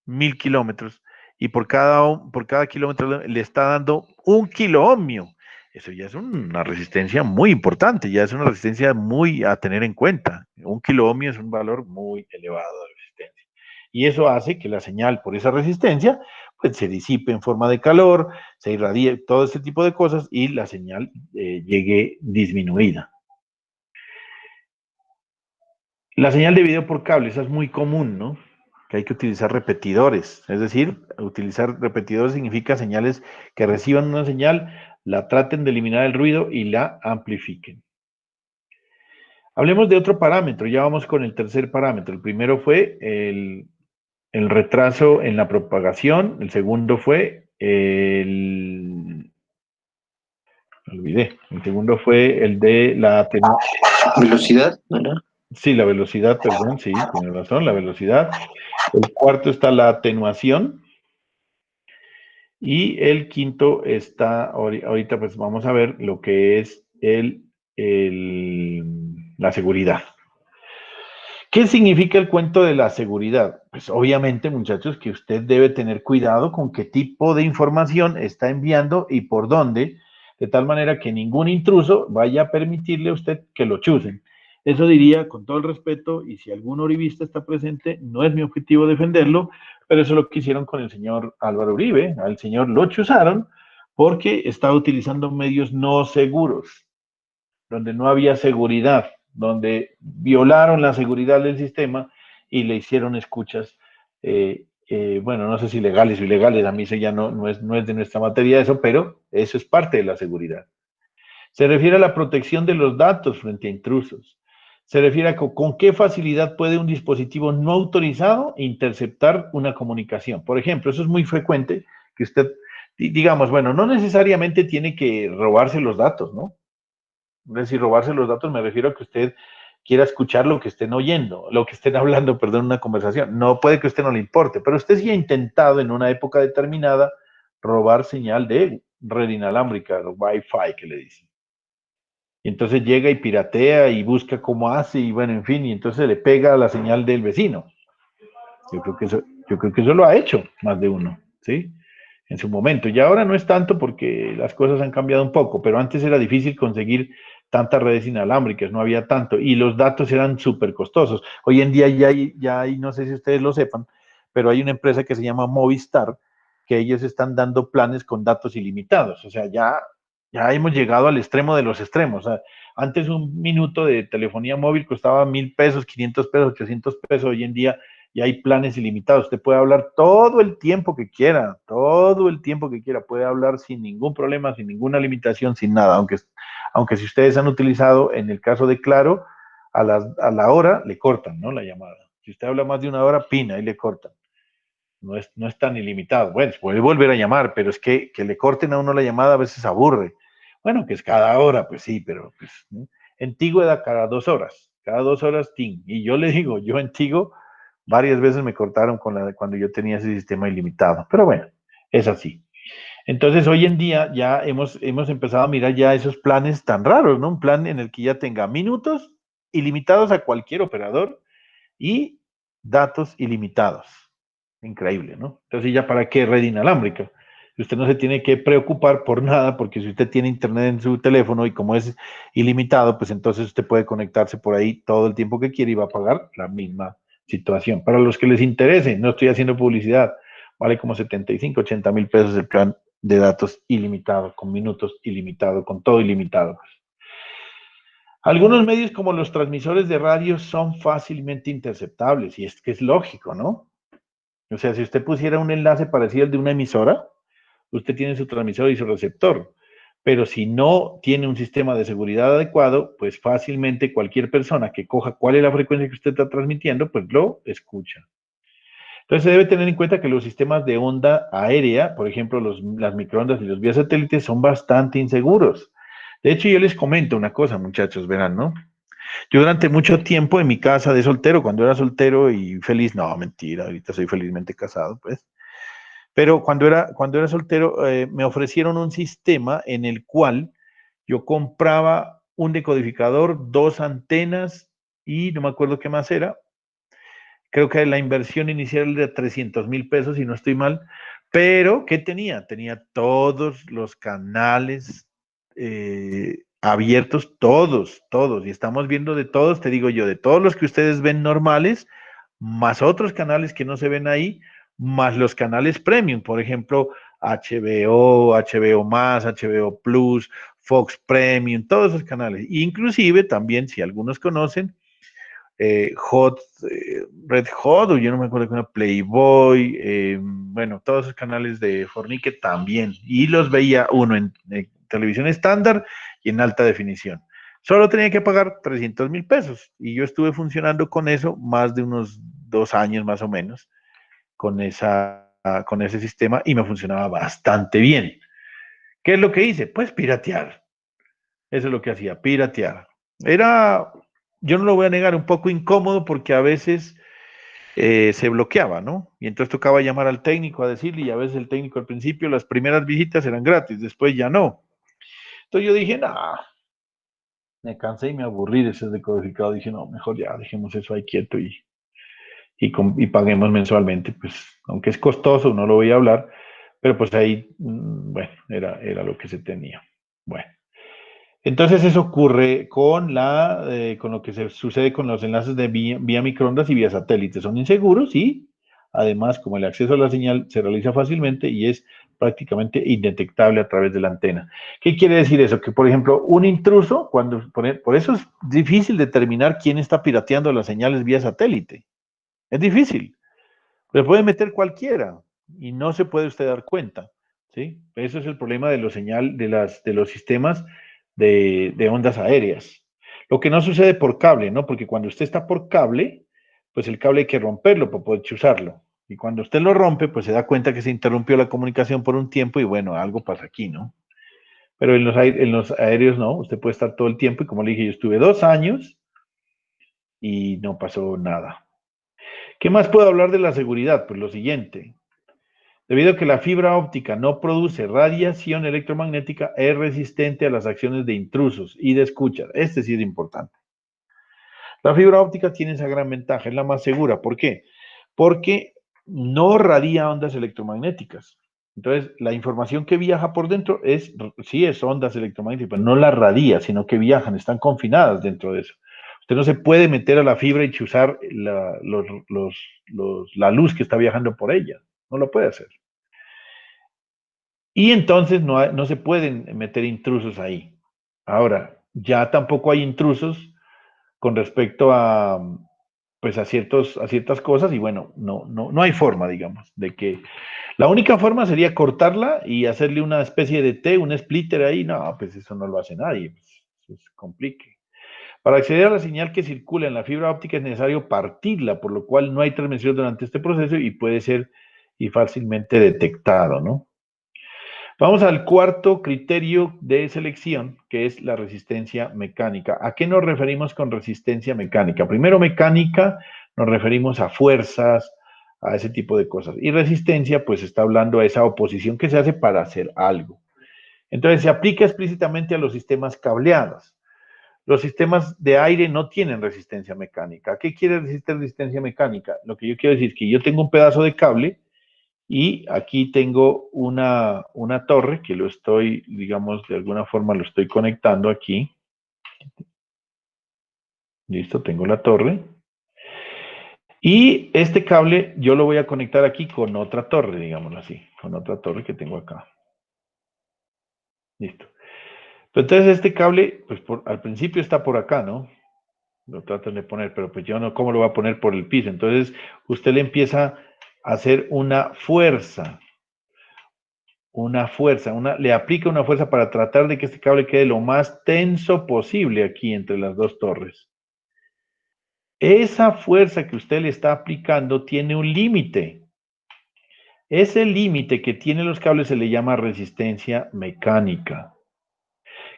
1000 kilómetros, y por cada kilómetro le está dando un kilo ohmio. Eso ya es una resistencia muy importante, ya es una resistencia muy a tener en cuenta. Un kilo ohmio es un valor muy elevado de resistencia. Y eso hace que la señal por esa resistencia pues se disipe en forma de calor, se irradie todo este tipo de cosas y la señal llegue disminuida. La señal de video por cable, esa es muy común, ¿no? Que hay que utilizar repetidores. Es decir, utilizar repetidores significa señales que reciban una señal, la traten de eliminar el ruido y la amplifiquen. Hablemos de otro parámetro, ya vamos con el tercer parámetro. El primero fue el retraso en la propagación, el segundo fue olvidé. El segundo fue el de la velocidad, ¿verdad? Sí, la velocidad, perdón, sí, tiene razón, la velocidad. El cuarto está la atenuación. Y el quinto está, ahorita pues vamos a ver lo que es la seguridad. ¿Qué significa el cuento de la seguridad? Pues obviamente, muchachos, que usted debe tener cuidado con qué tipo de información está enviando y por dónde, de tal manera que ningún intruso vaya a permitirle a usted que lo chusen. Eso diría con todo el respeto, y si algún oribista está presente, no es mi objetivo defenderlo, pero eso es lo que hicieron con el señor Álvaro Uribe. Al señor lo chuzaron porque estaba utilizando medios no seguros, donde no había seguridad, donde violaron la seguridad del sistema y le hicieron escuchas, bueno, no sé si legales o ilegales, a mí eso ya no es de nuestra materia eso, pero eso es parte de la seguridad. Se refiere a la protección de los datos frente a intrusos. Se refiere a con qué facilidad puede un dispositivo no autorizado interceptar una comunicación. Por ejemplo, eso es muy frecuente que usted, digamos, bueno, no necesariamente tiene que robarse los datos, ¿no? Es decir, robarse los datos me refiero a que usted quiera escuchar lo que estén oyendo, lo que estén hablando, perdón, una conversación. No puede que a usted no le importe, pero usted sí ha intentado en una época determinada robar señal de red inalámbrica, Wi-Fi que le dicen. Y entonces llega y piratea y busca cómo hace y bueno, en fin, y entonces le pega a la señal del vecino. Yo creo que eso lo ha hecho más de uno, ¿sí? En su momento. Y ahora no es tanto porque las cosas han cambiado un poco, pero antes era difícil conseguir tantas redes inalámbricas, no había tanto, y los datos eran súper costosos. Hoy en día ya hay, no sé si ustedes lo sepan, pero hay una empresa que se llama Movistar, que ellos están dando planes con datos ilimitados. O sea, ya hemos llegado al extremo de los extremos. O sea, antes un minuto de telefonía móvil costaba 1.000 pesos, 500 pesos, 800 pesos. Hoy en día y hay planes ilimitados. Usted puede hablar todo el tiempo que quiera, todo el tiempo que quiera. Puede hablar sin ningún problema, sin ninguna limitación, sin nada. Aunque si ustedes han utilizado, en el caso de Claro, a la hora le cortan, ¿no? La llamada. Si usted habla más de una hora, pina y le cortan. No es tan ilimitado. Bueno, puede volver a llamar, pero es que le corten a uno la llamada a veces aburre. Bueno, que es cada hora, pues sí, pero pues, ¿no? En Tigo era cada 2 horas, ting. Y yo le digo, yo en Tigo varias veces me cortaron cuando yo tenía ese sistema ilimitado. Pero bueno, es así. Entonces, hoy en día ya hemos empezado a mirar ya esos planes tan raros, ¿no? Un plan en el que ya tenga minutos ilimitados a cualquier operador y datos ilimitados. Increíble, ¿no? Entonces, ¿ya para qué red inalámbrica? Usted no se tiene que preocupar por nada, porque si usted tiene internet en su teléfono y como es ilimitado, pues entonces usted puede conectarse por ahí todo el tiempo que quiere y va a pagar la misma situación. Para los que les interese, no estoy haciendo publicidad, vale como 75, 80.000 pesos el plan de datos ilimitado, con minutos ilimitado, con todo ilimitado. Algunos medios como los transmisores de radio son fácilmente interceptables y es que es lógico, ¿no? O sea, si usted pusiera un enlace parecido al de una emisora, usted tiene su transmisor y su receptor. Pero si no tiene un sistema de seguridad adecuado, pues fácilmente cualquier persona que coja cuál es la frecuencia que usted está transmitiendo, pues lo escucha. Entonces se debe tener en cuenta que los sistemas de onda aérea, por ejemplo, las microondas y los vía satélites, son bastante inseguros. De hecho, yo les comento una cosa, muchachos, verán, ¿no? Yo durante mucho tiempo en mi casa de soltero, cuando era soltero y feliz, no, mentira, ahorita soy felizmente casado, pues. Pero cuando era soltero, me ofrecieron un sistema en el cual yo compraba un decodificador, dos antenas y no me acuerdo qué más era. Creo que la inversión inicial era de 300.000 pesos, si no estoy mal. Pero, ¿qué tenía? Tenía todos los canales abiertos, todos, todos. Y estamos viendo de todos, te digo yo, de todos los que ustedes ven normales, más otros canales que no se ven ahí, más los canales premium, por ejemplo, HBO, HBO más, HBO Plus, Fox Premium, todos esos canales. Inclusive también, si algunos conocen, Hot, Red Hot, o yo no me acuerdo con Playboy, bueno, todos esos canales de Fornique también. Y los veía uno en televisión estándar y en alta definición. Solo tenía que pagar 300.000 pesos y yo estuve funcionando con eso más de unos 2 años más o menos, con ese sistema y me funcionaba bastante bien. ¿Qué es lo que hice? Pues piratear. Eso es lo que hacía, piratear. Era, yo no lo voy a negar, un poco incómodo porque a veces se bloqueaba, ¿no? Y entonces tocaba llamar al técnico a decirle, y a veces el técnico al principio, las primeras visitas eran gratis, después ya no. Entonces yo dije, nah, me cansé y me aburrí de ese decodificado. Dije, no, mejor ya dejemos eso ahí quieto y paguemos mensualmente. Pues, aunque es costoso, no lo voy a hablar, pero pues ahí, bueno, era lo que se tenía. Bueno. Entonces eso ocurre con lo que sucede con los enlaces de vía microondas y vía satélite. Son inseguros y además como el acceso a la señal se realiza fácilmente y es prácticamente indetectable a través de la antena. ¿Qué quiere decir eso? Que por ejemplo un intruso, por eso es difícil determinar quién está pirateando las señales vía satélite. Es difícil. Le puede meter cualquiera y no se puede usted dar cuenta, ¿sí? Eso es el problema de de los sistemas de ondas aéreas. Lo que no sucede por cable, ¿no? Porque cuando usted está por cable, pues el cable hay que romperlo para poder usarlo. Y cuando usted lo rompe, pues se da cuenta que se interrumpió la comunicación por un tiempo y bueno, algo pasa aquí, ¿no? Pero en los aéreos no, usted puede estar todo el tiempo y como le dije, yo estuve 2 años y no pasó nada. ¿Qué más puedo hablar de la seguridad? Pues lo siguiente. Debido a que la fibra óptica no produce radiación electromagnética, es resistente a las acciones de intrusos y de escuchas. Este sí es importante. La fibra óptica tiene esa gran ventaja, es la más segura. ¿Por qué? Porque no radia ondas electromagnéticas. Entonces, la información que viaja por dentro sí es ondas electromagnéticas, pero no la radia, sino que viajan, están confinadas dentro de eso. Usted no se puede meter a la fibra y chuzar la luz que está viajando por ella. No lo puede hacer. Y entonces no se pueden meter intrusos ahí. Ahora, ya tampoco hay intrusos con respecto a, pues a ciertas cosas y bueno, no hay forma, digamos, de que la única forma sería cortarla y hacerle una especie de T, un splitter ahí. No, pues eso no lo hace nadie, pues, eso es complique. Para acceder a la señal que circula en la fibra óptica es necesario partirla, por lo cual no hay transmisión durante este proceso y puede ser y fácilmente detectado, ¿no? Vamos al cuarto criterio de selección, que es la resistencia mecánica. ¿A qué nos referimos con resistencia mecánica? Primero, mecánica, nos referimos a fuerzas, a ese tipo de cosas. Y resistencia, pues está hablando a esa oposición que se hace para hacer algo. Entonces, se aplica explícitamente a los sistemas cableados. Los sistemas de aire no tienen resistencia mecánica. ¿Qué quiere decir resistencia mecánica? Lo que yo quiero decir es que yo tengo un pedazo de cable y aquí tengo una torre que lo estoy, digamos, de alguna forma lo estoy conectando aquí. Listo, tengo la torre. Y este cable yo lo voy a conectar aquí con otra torre, digámoslo así, con otra torre que tengo acá. Listo. Pero entonces este cable, pues al principio está por acá, ¿no? Lo tratan de poner, pero pues yo no, ¿cómo lo voy a poner por el piso? Entonces usted le empieza a hacer le aplica una fuerza para tratar de que este cable quede lo más tenso posible aquí entre las dos torres. Esa fuerza que usted le está aplicando tiene un límite. Ese límite que tienen los cables se le llama resistencia mecánica.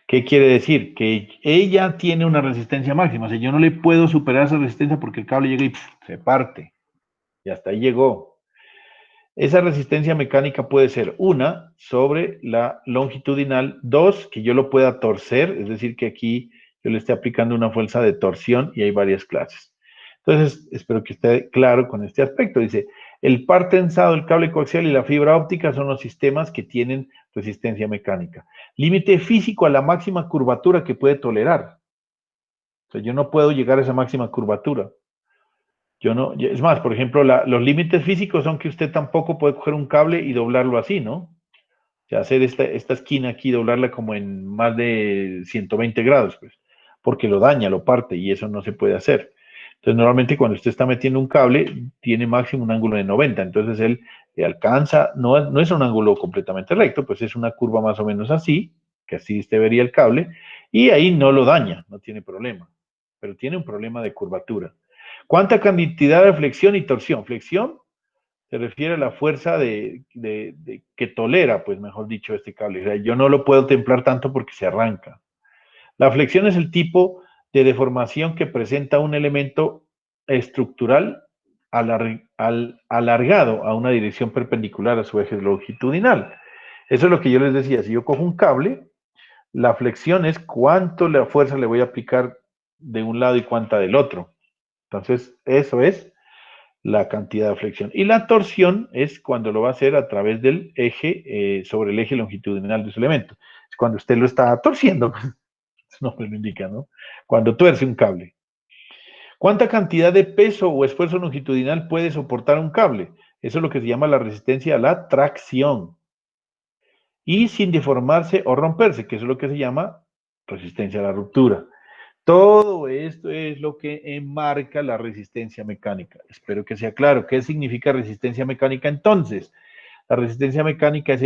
¿Qué quiere decir? Que ella tiene una resistencia máxima. O sea, yo no le puedo superar esa resistencia porque el cable llega y se parte. Y hasta ahí llegó. Esa resistencia mecánica puede ser una sobre la longitudinal, dos, que yo lo pueda torcer, es decir, que aquí yo le esté aplicando una fuerza de torsión y hay varias clases. Entonces, espero que esté claro con este aspecto. Dice, el par tensado, el cable coaxial y la fibra óptica son los sistemas que tienen resistencia mecánica. Límite físico a la máxima curvatura que puede tolerar. O sea, yo no puedo llegar a esa máxima curvatura. Yo no, es más, por ejemplo, los límites físicos son que usted tampoco puede coger un cable y doblarlo así, ¿no? O sea, hacer esta esquina aquí, doblarla como en más de 120 grados, pues, porque lo daña, lo parte y eso no se puede hacer. Entonces, normalmente cuando usted está metiendo un cable, tiene máximo un ángulo de 90, entonces él le alcanza, no es un ángulo completamente recto, pues es una curva más o menos así, que así usted vería el cable, y ahí no lo daña, no tiene problema, pero tiene un problema de curvatura. ¿Cuánta cantidad de flexión y torsión? Flexión se refiere a la fuerza que tolera, pues mejor dicho, este cable. O sea, yo no lo puedo templar tanto porque se arranca. La flexión es el tipo de deformación que presenta un elemento estructural alargado a una dirección perpendicular a su eje longitudinal. Eso es lo que yo les decía. Si yo cojo un cable, la flexión es cuánto la fuerza le voy a aplicar de un lado y cuánta del otro. Entonces, eso es la cantidad de flexión. Y la torsión es cuando lo va a hacer a través del eje, sobre el eje longitudinal de su elemento. Es cuando usted lo está torciendo, su nombre lo indica, ¿no? Cuando tuerce un cable. ¿Cuánta cantidad de peso o esfuerzo longitudinal puede soportar un cable? Eso es lo que se llama la resistencia a la tracción. Y sin deformarse o romperse, que eso es lo que se llama resistencia a la ruptura. Todo esto es lo que enmarca la resistencia mecánica. Espero que sea claro. ¿Qué significa resistencia mecánica entonces? La resistencia mecánica es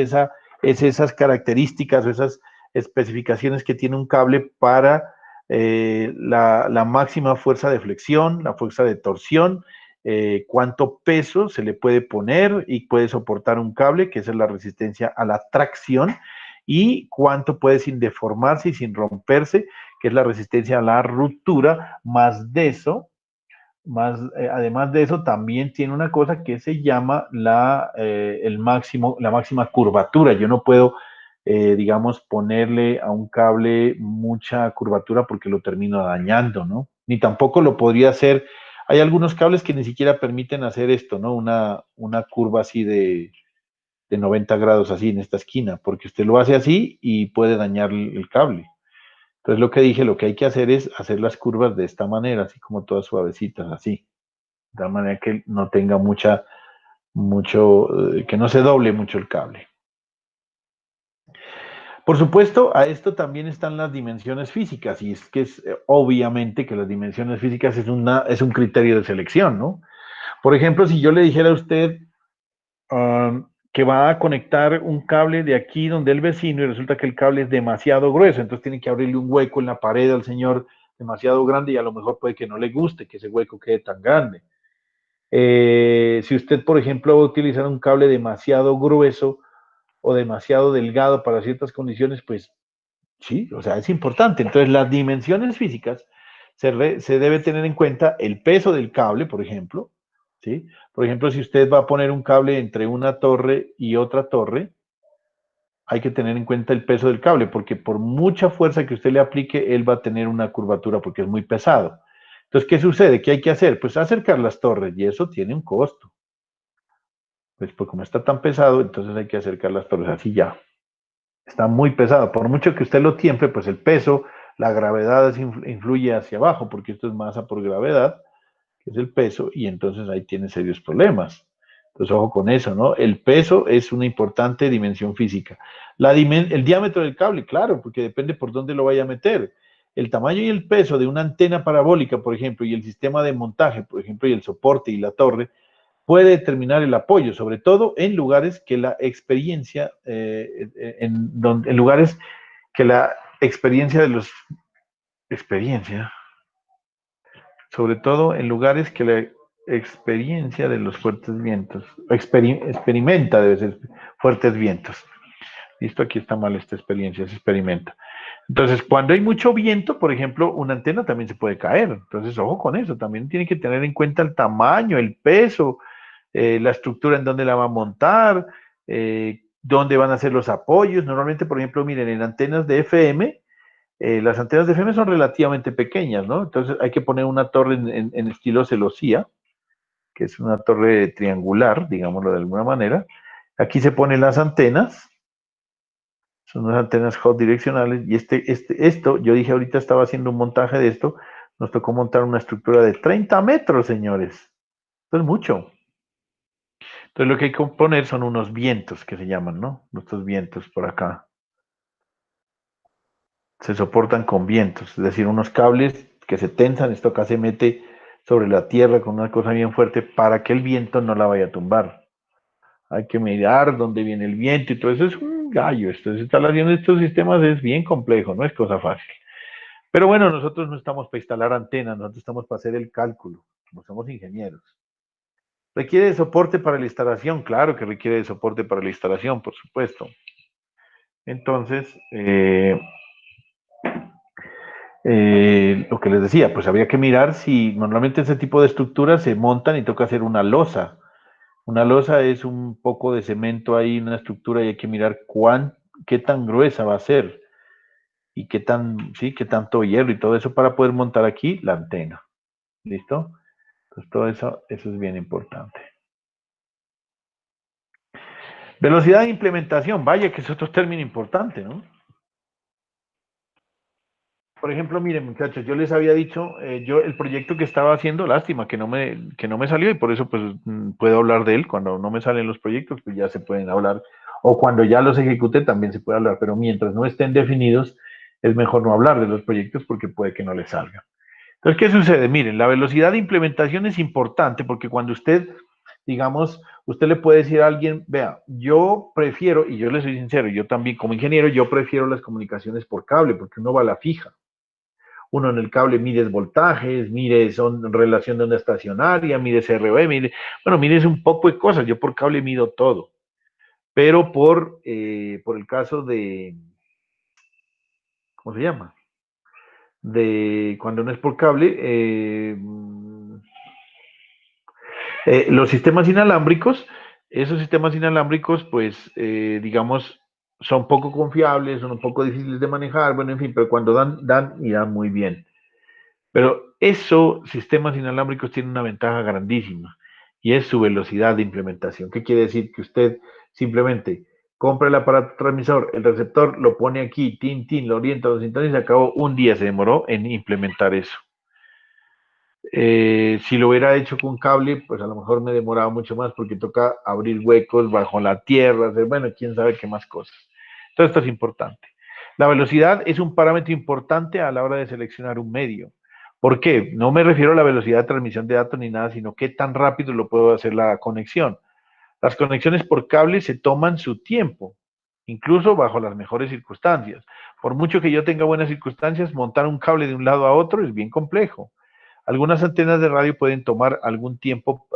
esas características o esas especificaciones que tiene un cable para la máxima fuerza de flexión, la fuerza de torsión, cuánto peso se le puede poner y puede soportar un cable, que esa es la resistencia a la tracción, y cuánto puede sin deformarse y sin romperse, que es la resistencia a la ruptura. Más de eso, además de eso, también tiene una cosa que se llama la máxima curvatura. Yo no puedo, digamos, ponerle a un cable mucha curvatura porque lo termino dañando, ¿no? Ni tampoco lo podría hacer. Hay algunos cables que ni siquiera permiten hacer esto, ¿no? Una curva así de 90 grados así en esta esquina, porque usted lo hace así y puede dañar el cable. Entonces lo que dije, lo que hay que hacer es hacer las curvas de esta manera, así como todas suavecitas, así. De tal manera que no tenga que no se doble mucho el cable. Por supuesto, a esto también están las dimensiones físicas, y es que es obviamente que las dimensiones físicas es un criterio de selección, ¿no? Por ejemplo, si yo le dijera a usted que va a conectar un cable de aquí donde el vecino y resulta que el cable es demasiado grueso, entonces tiene que abrirle un hueco en la pared al señor demasiado grande y a lo mejor puede que no le guste que ese hueco quede tan grande. Si usted, por ejemplo, va a utilizar un cable demasiado grueso o demasiado delgado para ciertas condiciones, pues sí, o sea, es importante. Entonces, las dimensiones físicas se debe tener en cuenta el peso del cable, por ejemplo, ¿sí? Por ejemplo, si usted va a poner un cable entre una torre y otra torre, hay que tener en cuenta el peso del cable, porque por mucha fuerza que usted le aplique, él va a tener una curvatura porque es muy pesado. Entonces, ¿qué sucede? ¿Qué hay que hacer? Pues acercar las torres y eso tiene un costo. Pues como está tan pesado, entonces hay que acercar las torres así ya. Está muy pesado. Por mucho que usted lo tiempe, pues el peso, la gravedad influye hacia abajo, porque esto es masa por gravedad, que es el peso, y entonces ahí tiene serios problemas. Entonces, ojo con eso, ¿no? El peso es una importante dimensión física. El diámetro del cable, claro, porque depende por dónde lo vaya a meter. El tamaño y el peso de una antena parabólica, por ejemplo, y el sistema de montaje, por ejemplo, y el soporte y la torre, puede determinar el apoyo, sobre todo en lugares que la experiencia, en lugares que la experiencia de los, experiencia, sobre todo en lugares que la experiencia de los fuertes vientos, experimenta, debe ser, fuertes vientos. Listo, aquí está mal esta experiencia, se experimenta. Entonces, cuando hay mucho viento, por ejemplo, una antena también se puede caer. Entonces, ojo con eso, también tiene que tener en cuenta el tamaño, el peso, la estructura en donde la va a montar, dónde van a ser los apoyos. Normalmente, por ejemplo, miren, en antenas de FM, las antenas de FM son relativamente pequeñas, ¿no? Entonces hay que poner una torre en estilo celosía, que es una torre triangular, digámoslo de alguna manera. Aquí se ponen las antenas, son unas antenas hot direccionales, y esto, yo dije ahorita estaba haciendo un montaje de esto, nos tocó montar una estructura de 30 metros, señores. Esto es mucho. Entonces lo que hay que poner son unos vientos que se llaman, ¿no? Estos vientos por acá. Se soportan con vientos, es decir, unos cables que se tensan, esto acá se mete sobre la tierra con una cosa bien fuerte para que el viento no la vaya a tumbar. Hay que mirar dónde viene el viento y todo eso es un gallo. Esta instalación de estos sistemas es bien complejo, no es cosa fácil. Pero bueno, nosotros no estamos para instalar antenas, nosotros estamos para hacer el cálculo, como somos ingenieros. ¿Requiere de soporte para la instalación? Claro que requiere de soporte para la instalación, por supuesto. Entonces, Lo que les decía, pues habría que mirar si normalmente ese tipo de estructuras se montan y toca hacer una losa. Una losa es un poco de cemento ahí, una estructura, y hay que mirar qué tan gruesa va a ser y sí, qué tanto hierro y todo eso para poder montar aquí la antena. ¿Listo? Entonces todo eso es bien importante. Velocidad de implementación, vaya que es otro término importante, ¿no? Por ejemplo, miren, muchachos, yo les había dicho, yo el proyecto que estaba haciendo, lástima que no me salió, y por eso pues puedo hablar de él. Cuando no me salen los proyectos, pues ya se pueden hablar, o cuando ya los ejecute también se puede hablar, pero mientras no estén definidos, es mejor no hablar de los proyectos porque puede que no les salga. Entonces, ¿qué sucede? Miren, la velocidad de implementación es importante porque cuando usted, digamos, usted le puede decir a alguien, vea, yo prefiero, y yo le soy sincero, yo también como ingeniero, yo prefiero las comunicaciones por cable porque uno va a la fija. Uno en el cable mide voltajes, mide son relación de onda estacionaria, mide CRB, bueno, mide un poco de cosas. Yo por cable mido todo. Pero por el caso de, ¿cómo se llama? De cuando no es por cable, los sistemas inalámbricos, esos sistemas inalámbricos, pues, digamos, son poco confiables, son un poco difíciles de manejar, bueno, en fin, pero cuando dan y dan muy bien. Pero sistemas inalámbricos tienen una ventaja grandísima y es su velocidad de implementación. ¿Qué quiere decir? Que usted simplemente compra el aparato transmisor, el receptor lo pone aquí, tin, lo orienta, lo sintoniza y se acabó. Un día se demoró en implementar eso. Si lo hubiera hecho con cable, pues a lo mejor me demoraba mucho más porque toca abrir huecos bajo la tierra, hacer, bueno, quién sabe qué más cosas. Todo esto es importante. La velocidad es un parámetro importante a la hora de seleccionar un medio. ¿Por qué? No me refiero a la velocidad de transmisión de datos ni nada, sino qué tan rápido lo puedo hacer la conexión. Las conexiones por cable se toman su tiempo, incluso bajo las mejores circunstancias. Por mucho que yo tenga buenas circunstancias, montar un cable de un lado a otro es bien complejo. Algunas antenas de radio pueden tomar algún tiempo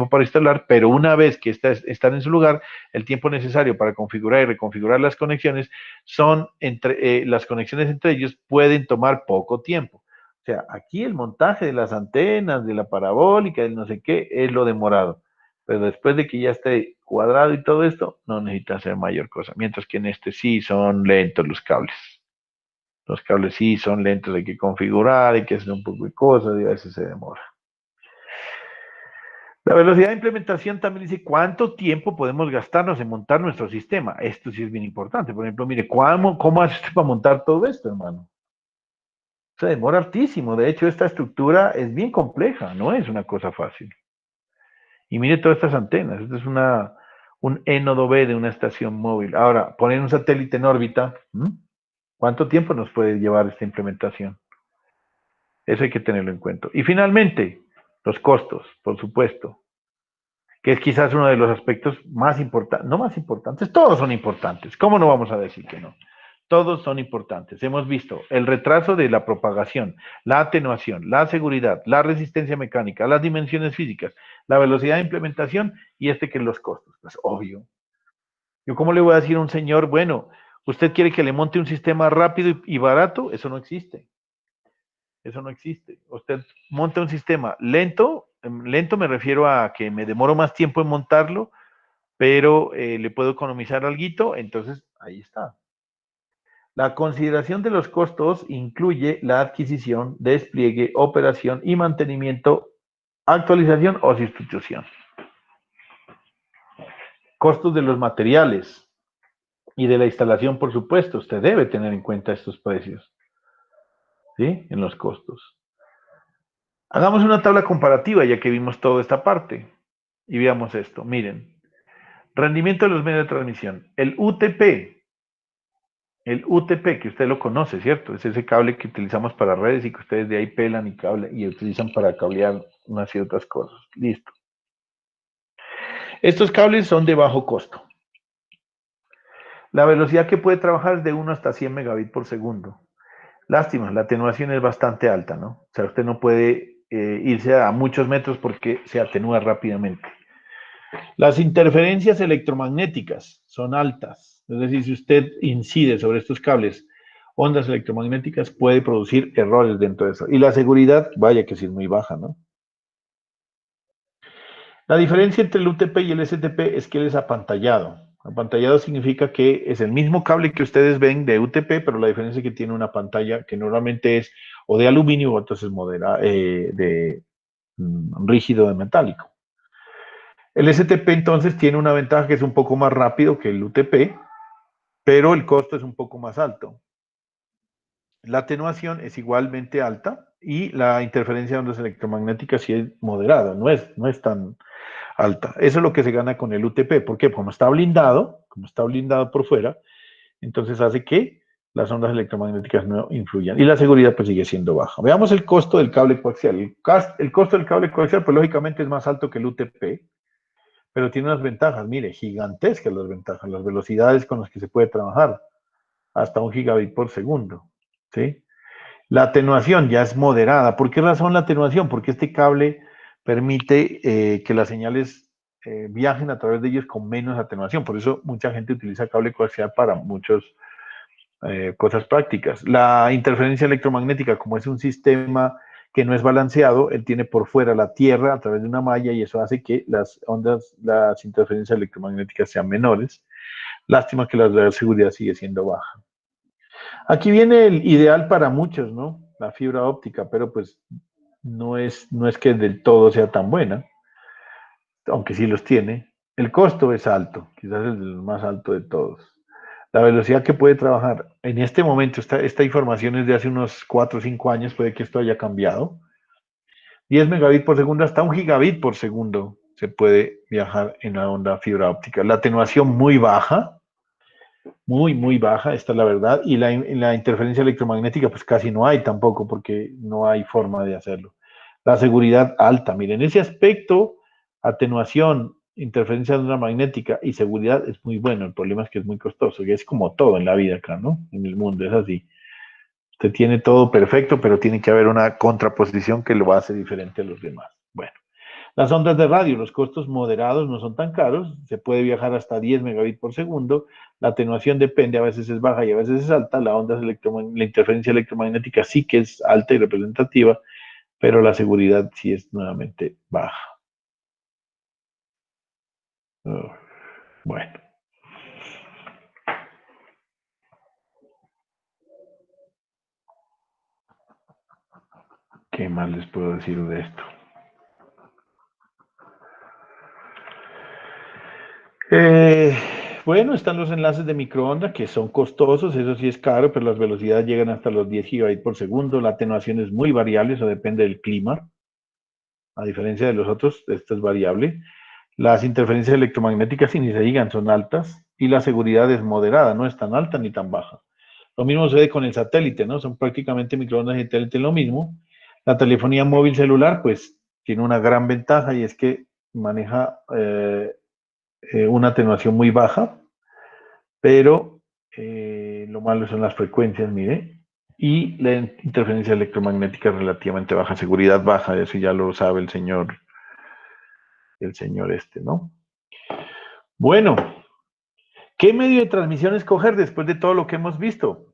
para instalar, pero una vez que están en su lugar, el tiempo necesario para configurar y reconfigurar las conexiones las conexiones entre ellos pueden tomar poco tiempo. O sea, aquí el montaje de las antenas, de la parabólica, del no sé qué, es lo demorado. Pero después de que ya esté cuadrado y todo esto, no necesita hacer mayor cosa. Mientras que en este sí son lentos los cables. Los cables sí son lentos, hay que configurar, hay que hacer un poco de cosas y a veces se demora. La velocidad de implementación también dice cuánto tiempo podemos gastarnos en montar nuestro sistema. Esto sí es bien importante. Por ejemplo, mire, ¿cómo hace usted para montar todo esto, hermano? Se demora hartísimo. De hecho, esta estructura es bien compleja, no es una cosa fácil. Y mire todas estas antenas. Esto es un énodo B de una estación móvil. Ahora, poner un satélite en órbita, ¿cuánto tiempo nos puede llevar esta implementación? Eso hay que tenerlo en cuenta. Y finalmente, los costos, por supuesto, que es quizás uno de los aspectos más importantes, no más importantes, todos son importantes. ¿Cómo no vamos a decir que no? Todos son importantes. Hemos visto el retraso de la propagación, la atenuación, la seguridad, la resistencia mecánica, las dimensiones físicas, la velocidad de implementación y que es los costos. Pues obvio. Yo, ¿cómo le voy a decir a un señor, bueno, usted quiere que le monte un sistema rápido y barato? Eso no existe. Eso no existe. Usted monta un sistema lento me refiero a que me demoro más tiempo en montarlo, pero le puedo economizar algo, entonces ahí está. La consideración de los costos incluye la adquisición, despliegue, operación y mantenimiento, actualización o sustitución. Costos de los materiales y de la instalación, por supuesto. Usted debe tener en cuenta estos precios, ¿sí? En los costos. Hagamos una tabla comparativa ya que vimos toda esta parte y veamos esto. Miren, rendimiento de los medios de transmisión. El UTP que usted lo conoce, ¿cierto? Es ese cable que utilizamos para redes y que ustedes de ahí pelan y utilizan para cablear unas y otras cosas. Listo. Estos cables son de bajo costo. La velocidad que puede trabajar es de 1 hasta 100 megabits por segundo. Lástima, la atenuación es bastante alta, ¿no? O sea, usted no puede irse a muchos metros porque se atenúa rápidamente. Las interferencias electromagnéticas son altas. Es decir, si usted incide sobre estos cables ondas electromagnéticas puede producir errores dentro de eso. Y la seguridad, vaya que sí es muy baja, ¿no? La diferencia entre el UTP y el STP es que él es apantallado. Apantallado significa que es el mismo cable que ustedes ven de UTP, pero la diferencia es que tiene una pantalla que normalmente es o de aluminio o entonces rígido de metálico. El STP entonces tiene una ventaja que es un poco más rápido que el UTP, pero el costo es un poco más alto. La atenuación es igualmente alta y la interferencia de ondas electromagnéticas sí es moderada, no es tan alta. Eso es lo que se gana con el UTP. ¿Por qué? Como está blindado por fuera, entonces hace que las ondas electromagnéticas no influyan. Y la seguridad pues sigue siendo baja. Veamos el costo del cable coaxial. El costo del cable coaxial pues lógicamente es más alto que el UTP, pero tiene unas ventajas, mire, gigantescas las ventajas, las velocidades con las que se puede trabajar, hasta 1 gigabit por segundo, ¿sí? La atenuación ya es moderada. ¿Por qué razón la atenuación? Porque este cable permite que las señales viajen a través de ellos con menos atenuación. Por eso mucha gente utiliza cable coaxial para muchas cosas prácticas. La interferencia electromagnética, como es un sistema que no es balanceado, él tiene por fuera la Tierra a través de una malla y eso hace que las interferencias electromagnéticas sean menores. Lástima que la seguridad sigue siendo baja. Aquí viene el ideal para muchos, ¿no? La fibra óptica, pero pues no es que del todo sea tan buena, aunque sí los tiene. El costo es alto, quizás es el más alto de todos. La velocidad que puede trabajar en este momento, esta información es de hace unos 4 o 5 años, puede que esto haya cambiado. 10 megabits por segundo hasta 1 gigabit por segundo se puede viajar en la onda fibra óptica. La atenuación muy baja, muy baja, esta es la verdad, y la interferencia electromagnética pues casi no hay tampoco porque no hay forma de hacerlo. La seguridad alta, miren, ese aspecto, atenuación, interferencia de onda magnética y seguridad es muy bueno, el problema es que es muy costoso, y es como todo en la vida acá, ¿no? En el mundo es así. Usted tiene todo perfecto, pero tiene que haber una contraposición que lo hace diferente a los demás. Bueno. Las ondas de radio, los costos moderados no son tan caros, se puede viajar hasta 10 megabits por segundo, la atenuación depende, a veces es baja y a veces es alta, la interferencia electromagnética sí que es alta y representativa, pero la seguridad sí es nuevamente baja. Bueno. ¿Qué más les puedo decir de esto? Bueno, están los enlaces de microondas que son costosos, eso sí es caro, pero las velocidades llegan hasta los 10 gigabits por segundo, la atenuación es muy variable, eso depende del clima. A diferencia de los otros, esto es variable. Las interferencias electromagnéticas, si ni se digan, son altas y la seguridad es moderada, no es tan alta ni tan baja. Lo mismo sucede con el satélite, ¿no? Son prácticamente microondas y satélite lo mismo. La telefonía móvil celular, pues, tiene una gran ventaja y es que maneja una atenuación muy baja, pero lo malo son las frecuencias, mire, y la interferencia electromagnética es relativamente baja, seguridad baja, eso ya lo sabe el señor este, ¿no? Bueno, ¿qué medio de transmisión escoger después de todo lo que hemos visto?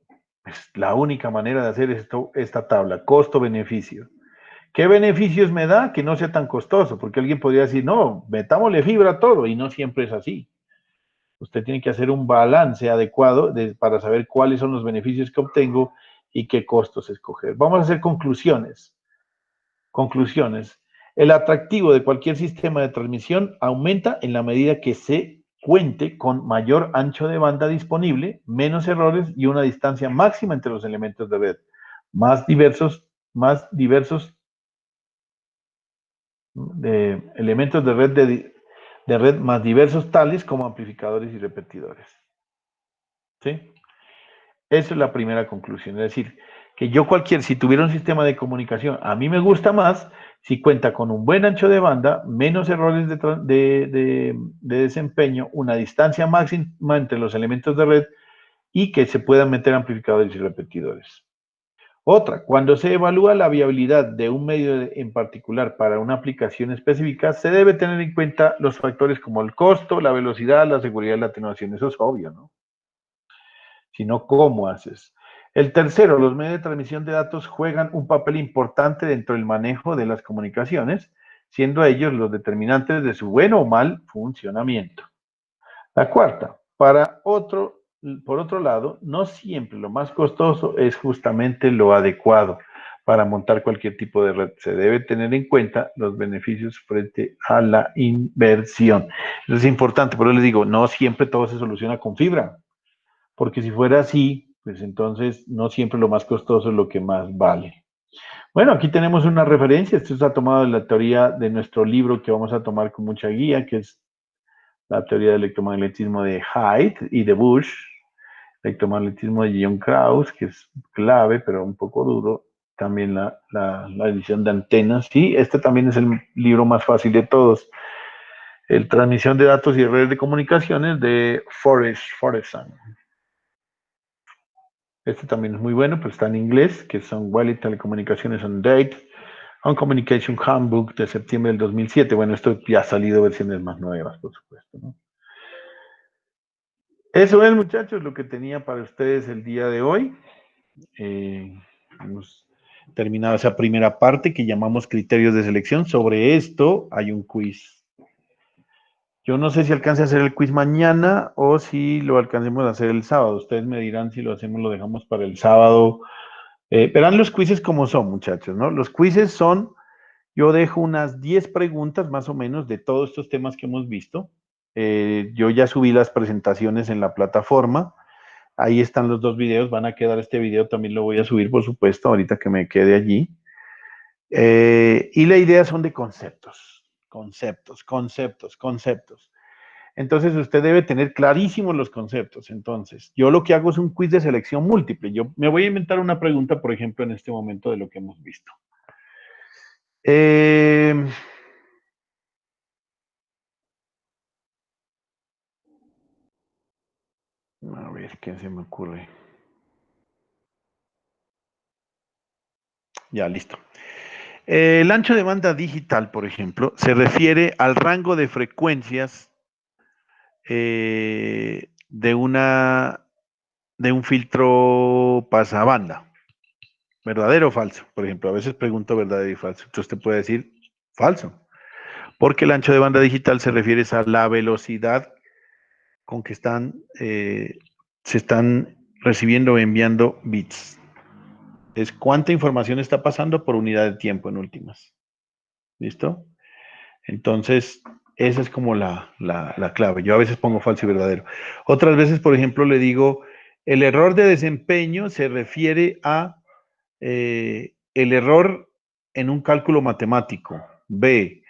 Es la única manera de hacer esta tabla, costo-beneficio. ¿Qué beneficios me da? Que no sea tan costoso, porque alguien podría decir, no, metámosle fibra a todo, y no siempre es así. Usted tiene que hacer un balance adecuado para saber cuáles son los beneficios que obtengo y qué costos escoger. Vamos a hacer conclusiones. Conclusiones. El atractivo de cualquier sistema de transmisión aumenta en la medida que se cuente con mayor ancho de banda disponible, menos errores y una distancia máxima entre los elementos de red, más diversos elementos de red más diversos tales como amplificadores y repetidores. ¿Sí? Esa es la primera conclusión, es decir, que si tuviera un sistema de comunicación, a mí me gusta más si cuenta con un buen ancho de banda, menos errores de desempeño, una distancia máxima entre los elementos de red y que se puedan meter amplificadores y repetidores. Otra, cuando se evalúa la viabilidad de un medio en particular para una aplicación específica, se debe tener en cuenta los factores como el costo, la velocidad, la seguridad y la atenuación. Eso es obvio, ¿no? Sino cómo haces. El tercero, los medios de transmisión de datos juegan un papel importante dentro del manejo de las comunicaciones, siendo ellos los determinantes de su buen o mal funcionamiento. La cuarta, por otro lado, no siempre lo más costoso es justamente lo adecuado para montar cualquier tipo de red. Se debe tener en cuenta los beneficios frente a la inversión. Eso es importante, por eso les digo, no siempre todo se soluciona con fibra, porque si fuera así, pues entonces no siempre lo más costoso es lo que más vale. Bueno, aquí tenemos una referencia, esto está tomado de la teoría de nuestro libro que vamos a tomar con mucha guía, que es la teoría del electromagnetismo de Haidt y de Bush, electromagnetismo de John Krauss, que es clave, pero un poco duro, también la edición de antenas, y este también es el libro más fácil de todos, el Transmisión de Datos y Redes de Comunicaciones de Forestan. Este también es muy bueno, pero está en inglés, que son Wiley Telecommunicaciones on Date, on Communication Handbook de septiembre del 2007. Bueno, esto ya ha salido versiones más nuevas, por supuesto, ¿no? Eso es, muchachos, lo que tenía para ustedes el día de hoy. Hemos terminado esa primera parte que llamamos criterios de selección. Sobre esto hay un quiz. Yo no sé si alcance a hacer el quiz mañana o si lo alcancemos a hacer el sábado. Ustedes me dirán si lo hacemos, lo dejamos para el sábado. Verán los quizzes como son, muchachos, ¿no? Los quizzes son, yo dejo unas 10 preguntas más o menos de todos estos temas que hemos visto. Yo ya subí las presentaciones en la plataforma. Ahí están los dos videos, van a quedar este video, también lo voy a subir, por supuesto, ahorita que me quede allí. Y la idea son de conceptos. Entonces usted debe tener clarísimos los conceptos. Entonces, yo lo que hago es un quiz de selección múltiple. Yo me voy a inventar una pregunta, por ejemplo, en este momento de lo que hemos visto. A ver, ¿qué se me ocurre? Ya, listo. El ancho de banda digital, por ejemplo, se refiere al rango de frecuencias de un filtro pasabanda. ¿Verdadero o falso? Por ejemplo, a veces pregunto verdadero y falso. Entonces usted puede decir falso. Porque el ancho de banda digital se refiere a la velocidad con que se están recibiendo o enviando bits. Es cuánta información está pasando por unidad de tiempo en últimas. ¿Listo? Entonces, esa es como la clave. Yo a veces pongo falso y verdadero. Otras veces, por ejemplo, le digo, el error de desempeño se refiere a el error en un cálculo matemático. B,